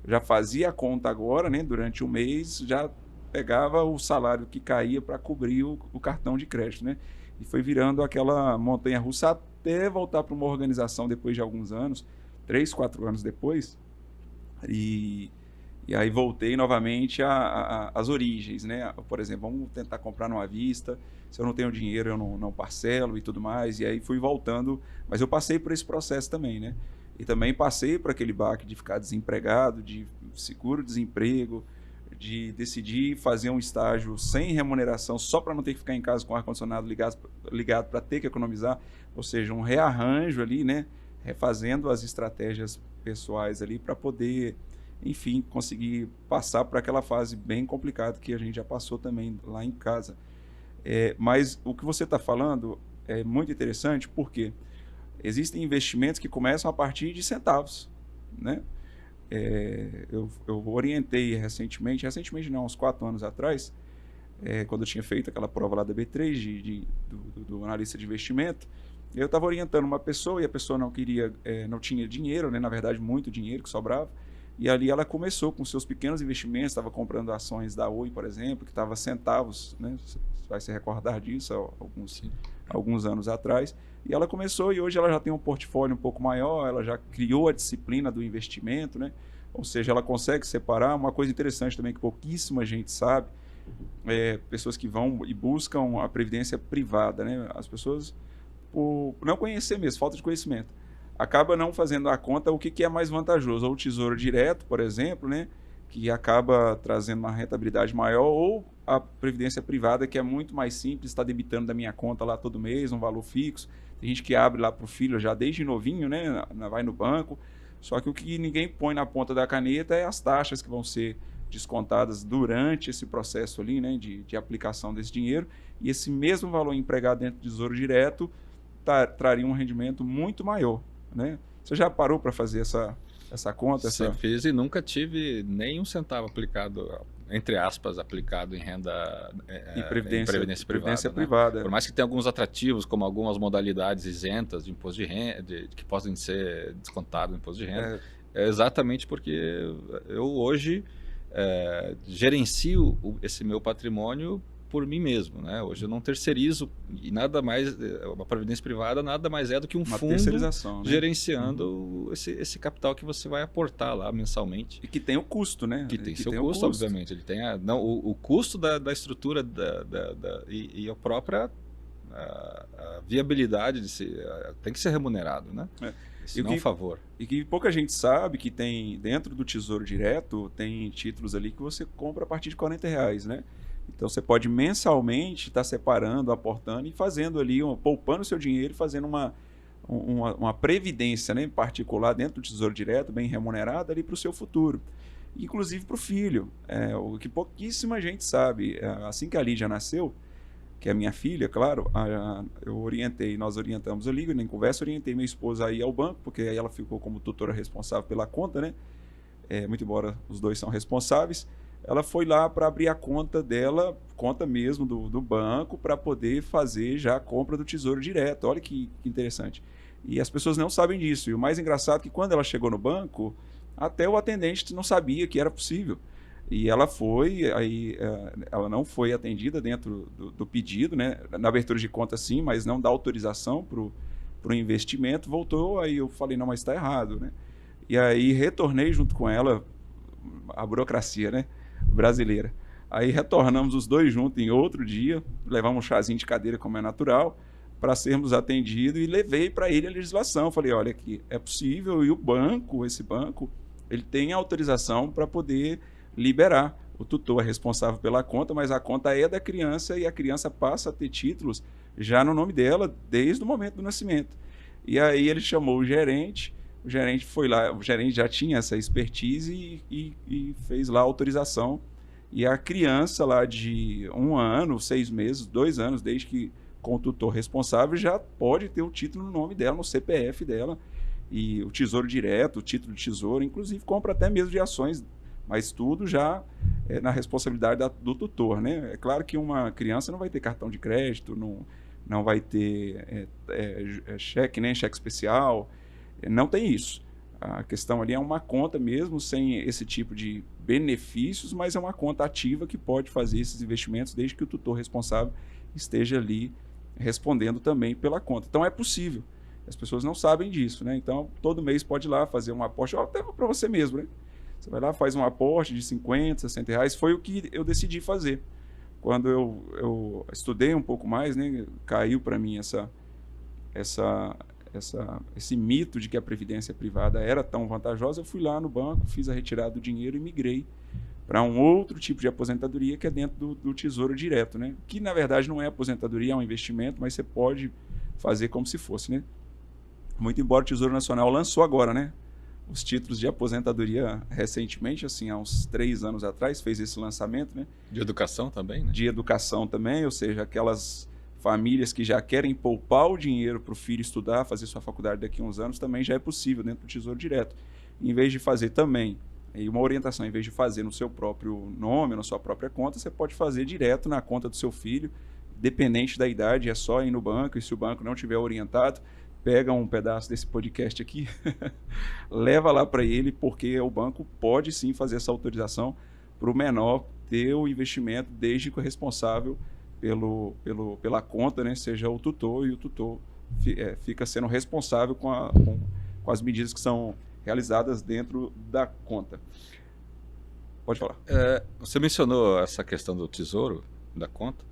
já fazia a conta agora, né, durante o mês, já pegava o salário que caía para cobrir o cartão de crédito, né? E foi virando aquela montanha-russa até voltar para uma organização depois de alguns anos, 3, 4 anos depois. E aí voltei novamente às origens, né? Por exemplo, vamos tentar comprar numa vista, se eu não tenho dinheiro eu não parcelo e tudo mais, e aí fui voltando, mas eu passei por esse processo também, né? E também passei por aquele baque de ficar desempregado, de seguro-desemprego, de decidir fazer um estágio sem remuneração, só para não ter que ficar em casa com o ar-condicionado ligado para ter que economizar, ou seja, um rearranjo ali, né? Refazendo as estratégias pessoais ali para poder, enfim, conseguir passar por aquela fase bem complicada que a gente já passou também lá em casa. Mas o que você está falando é muito interessante porque existem investimentos que começam a partir de centavos, né? Eu orientei recentemente não, uns 4 anos atrás, quando eu tinha feito aquela prova lá da B3 do analista de investimento, eu estava orientando uma pessoa e a pessoa não tinha dinheiro, né? Na verdade muito dinheiro que sobrava, E ali ela começou com seus pequenos investimentos, estava comprando ações da Oi, por exemplo, que estava centavos, né? Você vai se recordar disso alguns anos atrás. E ela começou e hoje ela já tem um portfólio um pouco maior, ela já criou a disciplina do investimento, né? Ou seja, ela consegue separar. Uma coisa interessante também que pouquíssima gente sabe, pessoas que vão e buscam a previdência privada, né? As pessoas, por não conhecer mesmo, falta de conhecimento, acaba não fazendo a conta o que é mais vantajoso, ou o Tesouro Direto, por exemplo, né? Que acaba trazendo uma rentabilidade maior, ou a previdência privada, que é muito mais simples, está debitando da minha conta lá todo mês, um valor fixo. Tem gente que abre lá para o filho já desde novinho, né? Vai no banco. Só que o que ninguém põe na ponta da caneta é as taxas que vão ser descontadas durante esse processo ali, né? De aplicação desse dinheiro. E esse mesmo valor empregado dentro do Tesouro Direto traria um rendimento muito maior, né? Você já parou para fazer essa conta? Sim, fiz e nunca tive nem um centavo aplicado, entre aspas, aplicado em renda em previdência privada. privada. Por mais que tenha alguns atrativos, como algumas modalidades isentas de imposto de renda, que podem ser descontados no imposto de renda, é exatamente porque eu hoje gerencio esse meu patrimônio por mim mesmo, né? Hoje eu não terceirizo, e nada mais, uma previdência privada nada mais é do que um fundo gerenciando esse capital que você vai aportar lá mensalmente. E que tem o custo, né? Que tem seu custo, obviamente. Ele tem o custo da estrutura e a própria a viabilidade tem que ser remunerado, né? Isso não é um favor. E que pouca gente sabe que tem, dentro do Tesouro Direto, tem títulos ali que você compra a partir de R$40, né? Então você pode mensalmente estar separando, aportando e fazendo ali, poupando o seu dinheiro e fazendo uma previdência, né, particular dentro do Tesouro Direto, bem remunerada ali para o seu futuro. Inclusive para o filho, o que pouquíssima gente sabe. Assim que a Lídia nasceu, que é a minha filha, claro, nós orientamos a Lídia, em conversa, orientei minha esposa a ir ao banco, porque aí ela ficou como tutora responsável pela conta, né? Muito embora os dois são responsáveis. Ela foi lá para abrir a conta dela, conta mesmo do banco, para poder fazer já a compra do Tesouro Direto. Olha que interessante. E as pessoas não sabem disso. E o mais engraçado é que quando ela chegou no banco, até o atendente não sabia que era possível. E ela foi, aí ela não foi atendida dentro do pedido, né? Na abertura de conta sim, mas não dá autorização para o investimento. Voltou, aí eu falei, não, mas está errado, né? E aí retornei junto com ela, a burocracia, né, brasileira. Aí retornamos os dois juntos em outro dia, levamos um chazinho de cadeira, como é natural, para sermos atendidos, e levei para ele a legislação. Falei, olha, aqui é possível, e esse banco, ele tem autorização para poder liberar. O tutor é responsável pela conta, mas a conta é da criança e a criança passa a ter títulos já no nome dela desde o momento do nascimento. E aí ele chamou o gerente foi lá, o gerente já tinha essa expertise e fez lá a autorização. E a criança lá de 1 ano, 6 meses, 2 anos, desde que com o tutor responsável, já pode ter o título no nome dela, no CPF dela. E o Tesouro Direto, o título de tesouro, inclusive compra até mesmo de ações, mas tudo já é na responsabilidade do tutor, né? É claro que uma criança não vai ter cartão de crédito, não vai ter cheque, nem cheque especial, não tem isso. A questão ali é uma conta mesmo, sem esse tipo de benefícios, mas é uma conta ativa que pode fazer esses investimentos desde que o tutor responsável esteja ali respondendo também pela conta. Então é possível. As pessoas não sabem disso, né? Então todo mês pode ir lá fazer um aporte, até para você mesmo, né? Você vai lá, faz um aporte de 50, 60 reais. Foi o que eu decidi fazer. Quando eu estudei um pouco mais, né? Caiu para mim esse mito de que a previdência privada era tão vantajosa. Eu fui lá no banco, fiz a retirada do dinheiro e migrei para um outro tipo de aposentadoria, que é dentro do Tesouro Direto, né? Que na verdade não é aposentadoria, é um investimento, mas você pode fazer como se fosse, né? Muito embora o Tesouro Nacional lançou agora, né, os títulos de aposentadoria recentemente, assim, há uns 3 anos atrás, fez esse lançamento, né? De educação também, né? De educação também, ou seja, aquelas famílias que já querem poupar o dinheiro para o filho estudar, fazer sua faculdade daqui a uns anos, também já é possível dentro do Tesouro Direto. Em vez de fazer também, e uma orientação, em vez de fazer no seu próprio nome, na sua própria conta, você pode fazer direto na conta do seu filho, dependente da idade, é só ir no banco, e se o banco não tiver orientado, pega um pedaço desse podcast aqui, leva lá para ele, porque o banco pode sim fazer essa autorização para o menor ter o investimento, desde que o responsável pela conta, né, seja o tutor, e o tutor fica sendo responsável com as medidas que são realizadas dentro da conta. Pode falar. Você mencionou essa questão do tesouro, da conta,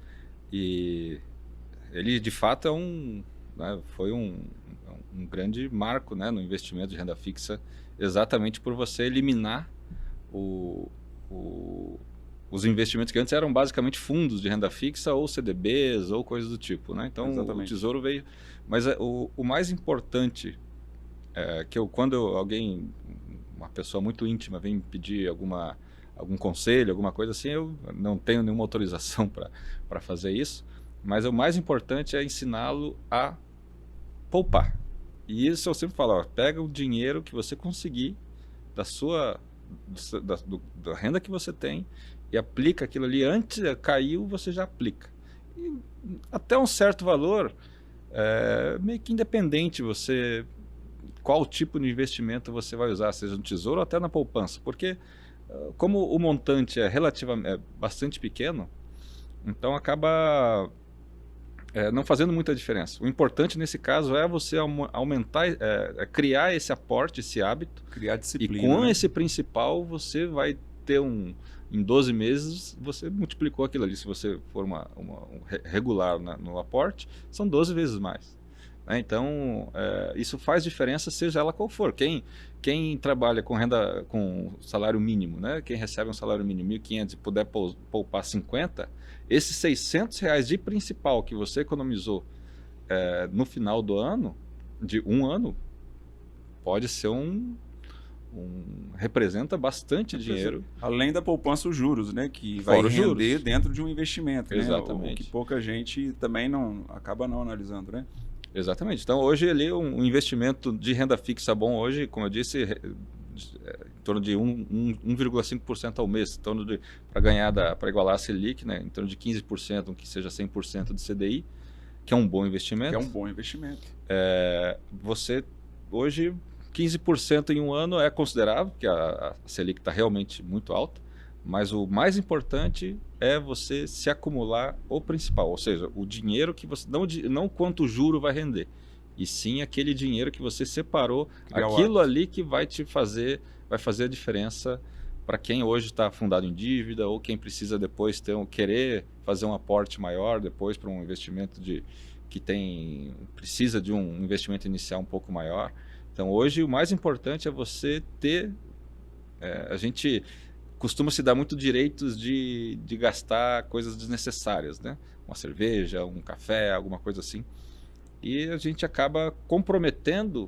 e ele de fato foi um grande marco, né, no investimento de renda fixa, exatamente por você eliminar os investimentos que antes eram basicamente fundos de renda fixa ou CDBs ou coisas do tipo, né? Então exatamente. O tesouro veio, mas o mais importante quando uma pessoa muito íntima vem me pedir algum conselho, alguma coisa assim, eu não tenho nenhuma autorização para fazer isso, mas o mais importante é ensiná-lo a poupar. E isso eu sempre falo, pega o dinheiro que você conseguir da renda que você tem e aplica aquilo ali. Antes caiu, você já aplica. E até um certo valor, meio que independente qual tipo de investimento você vai usar, seja no tesouro ou até na poupança, porque como o montante é bastante pequeno, então acaba não fazendo muita diferença. O importante nesse caso é você aumentar, criar esse aporte, esse hábito. Criar disciplina. E com esse principal você vai ter em 12 meses você multiplicou aquilo ali. Se você for regular no aporte, são 12 vezes mais. Então, isso faz diferença, seja ela qual for. Quem trabalha com salário mínimo, né? Quem recebe um salário mínimo 1.500 e puder poupar 50, esses R$600 de principal que você economizou no final do ano, de um ano, pode ser representa bastante dinheiro. Além da poupança, os juros, né? Que vai render dentro de um investimento. Exatamente. Né? O que pouca gente também acaba não analisando, né? Exatamente. Então, hoje, um investimento de renda fixa bom hoje, como eu disse, em torno de 1,5% ao mês, para igualar a Selic, né, em torno de 15%, que seja 100% de CDI, que é um bom investimento. É um bom investimento. Você, hoje, 15% em um ano é considerável, porque a Selic está realmente muito alta, mas o mais importante é você se acumular o principal, ou seja, o dinheiro que você... Não quanto o juro vai render, e sim aquele dinheiro que você separou, aquilo ali que vai fazer a diferença para quem hoje está fundado em dívida ou quem precisa depois querer fazer um aporte maior depois para um investimento precisa de um investimento inicial um pouco maior. Então hoje o mais importante é você ter... a gente costuma se dar muito direitos de gastar coisas desnecessárias, né? Uma cerveja, um café, alguma coisa assim. E a gente acaba comprometendo,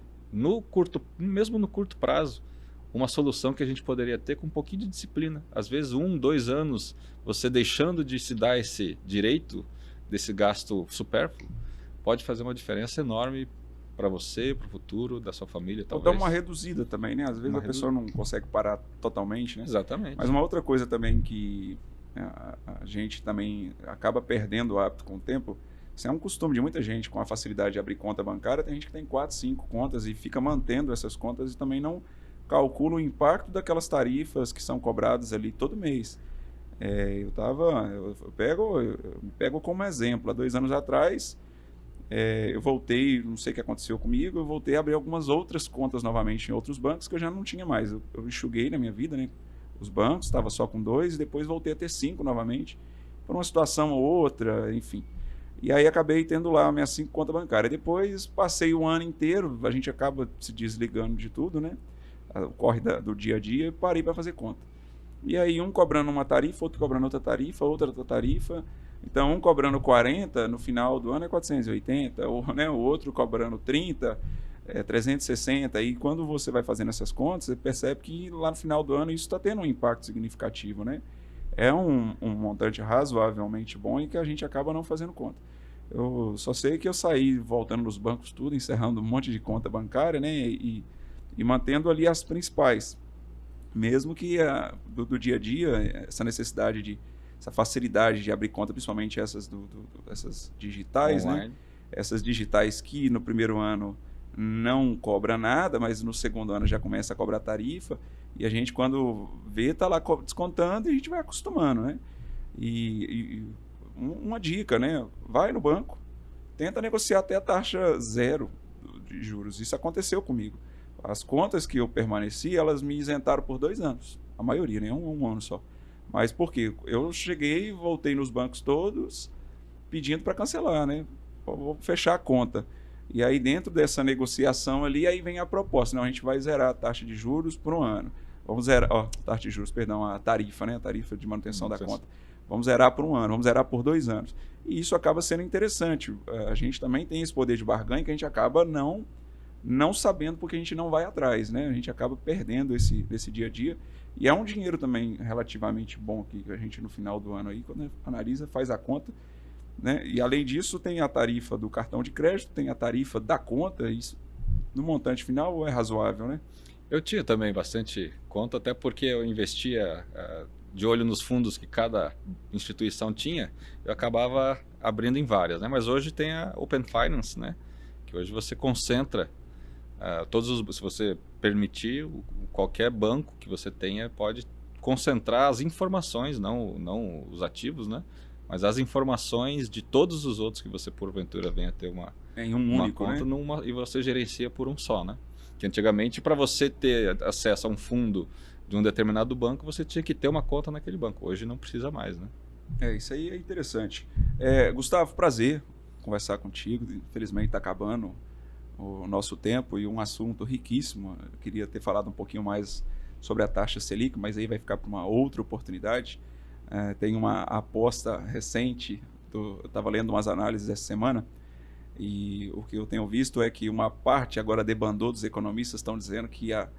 mesmo no curto prazo, uma solução que a gente poderia ter com um pouquinho de disciplina. Às vezes 1, 2 anos, você deixando de se dar esse direito desse gasto supérfluo, pode fazer uma diferença enorme para você, para o futuro da sua família, talvez. Ou dar uma reduzida também, né? Às vezes a pessoa não consegue parar totalmente, né? Exatamente. Mas uma outra coisa também que a gente também acaba perdendo o hábito com o tempo, isso é um costume de muita gente com a facilidade de abrir conta bancária. Tem gente que tem 4, 5 contas e fica mantendo essas contas e também não calcula o impacto daquelas tarifas que são cobradas ali todo mês. Eu pego como exemplo, há 2 anos atrás, eu voltei, não sei o que aconteceu comigo, eu voltei a abrir algumas outras contas novamente em outros bancos que eu já não tinha mais. Eu enxuguei na minha vida, né? Os bancos, estava só com 2 e depois voltei a ter 5 novamente, por uma situação ou outra, enfim. E aí acabei tendo lá minhas 5 contas bancárias. Depois passei o ano inteiro, a gente acaba se desligando de tudo, né? Corre do dia a dia, e parei para fazer conta. E aí um cobrando uma tarifa, outro cobrando outra tarifa. Então, um cobrando 40, no final do ano é 480, o outro cobrando 30, 360. E quando você vai fazendo essas contas, você percebe que lá no final do ano isso está tendo um impacto significativo, né? É um montante razoavelmente bom e que a gente acaba não fazendo conta. Eu só sei que eu saí voltando nos bancos tudo, encerrando um monte de conta bancária, né? E mantendo ali as principais. Mesmo que do dia a dia, essa necessidade essa facilidade de abrir conta, principalmente essas digitais, online, né? Essas digitais que no primeiro ano não cobra nada, mas no segundo ano já começa a cobrar tarifa, e a gente, quando vê, está lá descontando e a gente vai acostumando, né? E uma dica, né? Vai no banco, tenta negociar até a taxa zero de juros. Isso aconteceu comigo. As contas que eu permaneci, elas me isentaram por 2 anos. A maioria, né? Um ano só. Mas por quê? Eu cheguei, voltei nos bancos todos, pedindo para cancelar, né? Vou fechar a conta. E aí, dentro dessa negociação ali, aí vem a proposta. Não, a gente vai zerar a taxa de juros por 1 ano. Vamos zerar, taxa de juros, perdão, a tarifa, né? A tarifa de manutenção da conta. Vamos zerar por 1 ano, vamos zerar por 2 anos. E isso acaba sendo interessante. A gente também tem esse poder de barganha que a gente acaba não sabendo porque a gente não vai atrás, né? A gente acaba perdendo esse dia a dia. E é um dinheiro também relativamente bom que a gente, no final do ano, aí, quando analisa, faz a conta, né? E além disso, tem a tarifa do cartão de crédito, tem a tarifa da conta, isso no montante final é razoável, né? Eu tinha também bastante conta, até porque eu investia de olho nos fundos que cada instituição tinha, eu acabava abrindo em várias, né? Mas hoje tem a Open Finance, né? Que hoje você concentra se você permitir, qualquer banco que você tenha pode concentrar as informações, não os ativos, né? Mas as informações de todos os outros que você porventura venha ter uma único, conta, né? E você gerencia por um só, né? Que antigamente, para você ter acesso a um fundo de um determinado banco, você tinha que ter uma conta naquele banco. Hoje não precisa mais, né? Isso aí é interessante. Gustavo, prazer conversar contigo. Infelizmente está acabando o nosso tempo e um assunto riquíssimo. Eu queria ter falado um pouquinho mais sobre a taxa Selic, mas aí vai ficar para uma outra oportunidade. Tem uma aposta recente, eu estava lendo umas análises essa semana, e o que eu tenho visto é que uma parte agora debandou dos economistas, estão dizendo que a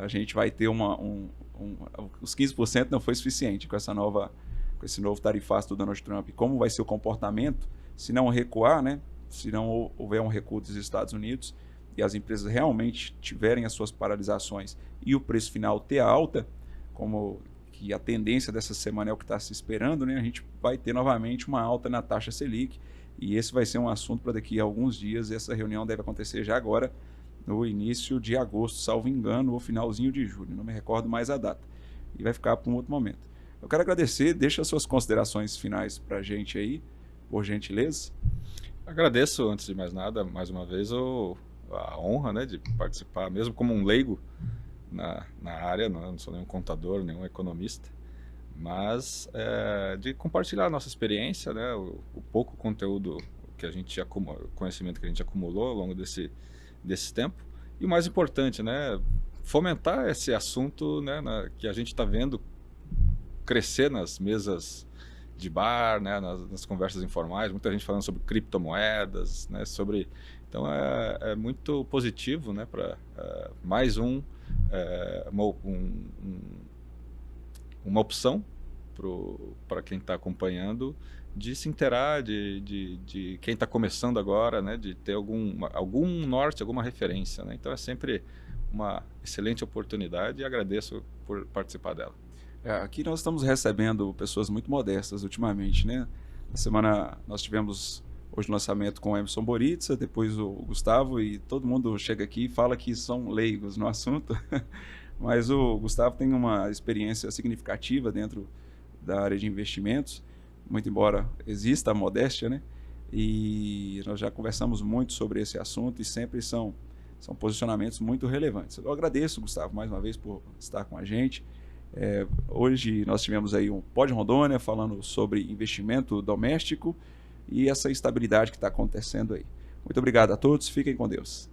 gente vai ter os 15% não foi suficiente com esse novo tarifaço do Donald Trump. Como vai ser o comportamento se não recuar, né? Se não houver um recuo dos Estados Unidos e as empresas realmente tiverem as suas paralisações e o preço final ter alta, como que a tendência dessa semana é o que está se esperando, né? A gente vai ter novamente uma alta na taxa Selic, e esse vai ser um assunto para daqui a alguns dias. Essa reunião deve acontecer já agora, no início de agosto, salvo engano, ou finalzinho de julho, não me recordo mais a data, e vai ficar para um outro momento. Eu quero agradecer, deixa as suas considerações finais para a gente aí, por gentileza. Agradeço, antes de mais nada, mais uma vez, a honra, né, de participar, mesmo como um leigo na área, não sou nenhum contador, nenhum economista, mas de compartilhar a nossa experiência, né, o pouco conteúdo que a gente conhecimento que a gente acumulou ao longo desse tempo, e o mais importante, né, fomentar esse assunto, né, que a gente está vendo crescer nas mesas de bar, né, nas conversas informais, muita gente falando sobre criptomoedas, né, então é muito positivo, né, para mais uma opção para quem está acompanhando, de se inteirar, de quem está começando agora, né, de ter algum norte, alguma referência, né? Então é sempre uma excelente oportunidade e agradeço por participar dela. Aqui nós estamos recebendo pessoas muito modestas ultimamente, né? Na semana nós tivemos hoje o lançamento com o Emerson Boritza, depois o Gustavo, e todo mundo chega aqui e fala que são leigos no assunto, mas o Gustavo tem uma experiência significativa dentro da área de investimentos, muito embora exista a modéstia, né? E nós já conversamos muito sobre esse assunto e sempre são posicionamentos muito relevantes. Eu agradeço, Gustavo, mais uma vez por estar com a gente. Hoje nós tivemos aí um Pod Rondônia falando sobre investimento doméstico e essa estabilidade que está acontecendo aí. Muito obrigado a todos, fiquem com Deus.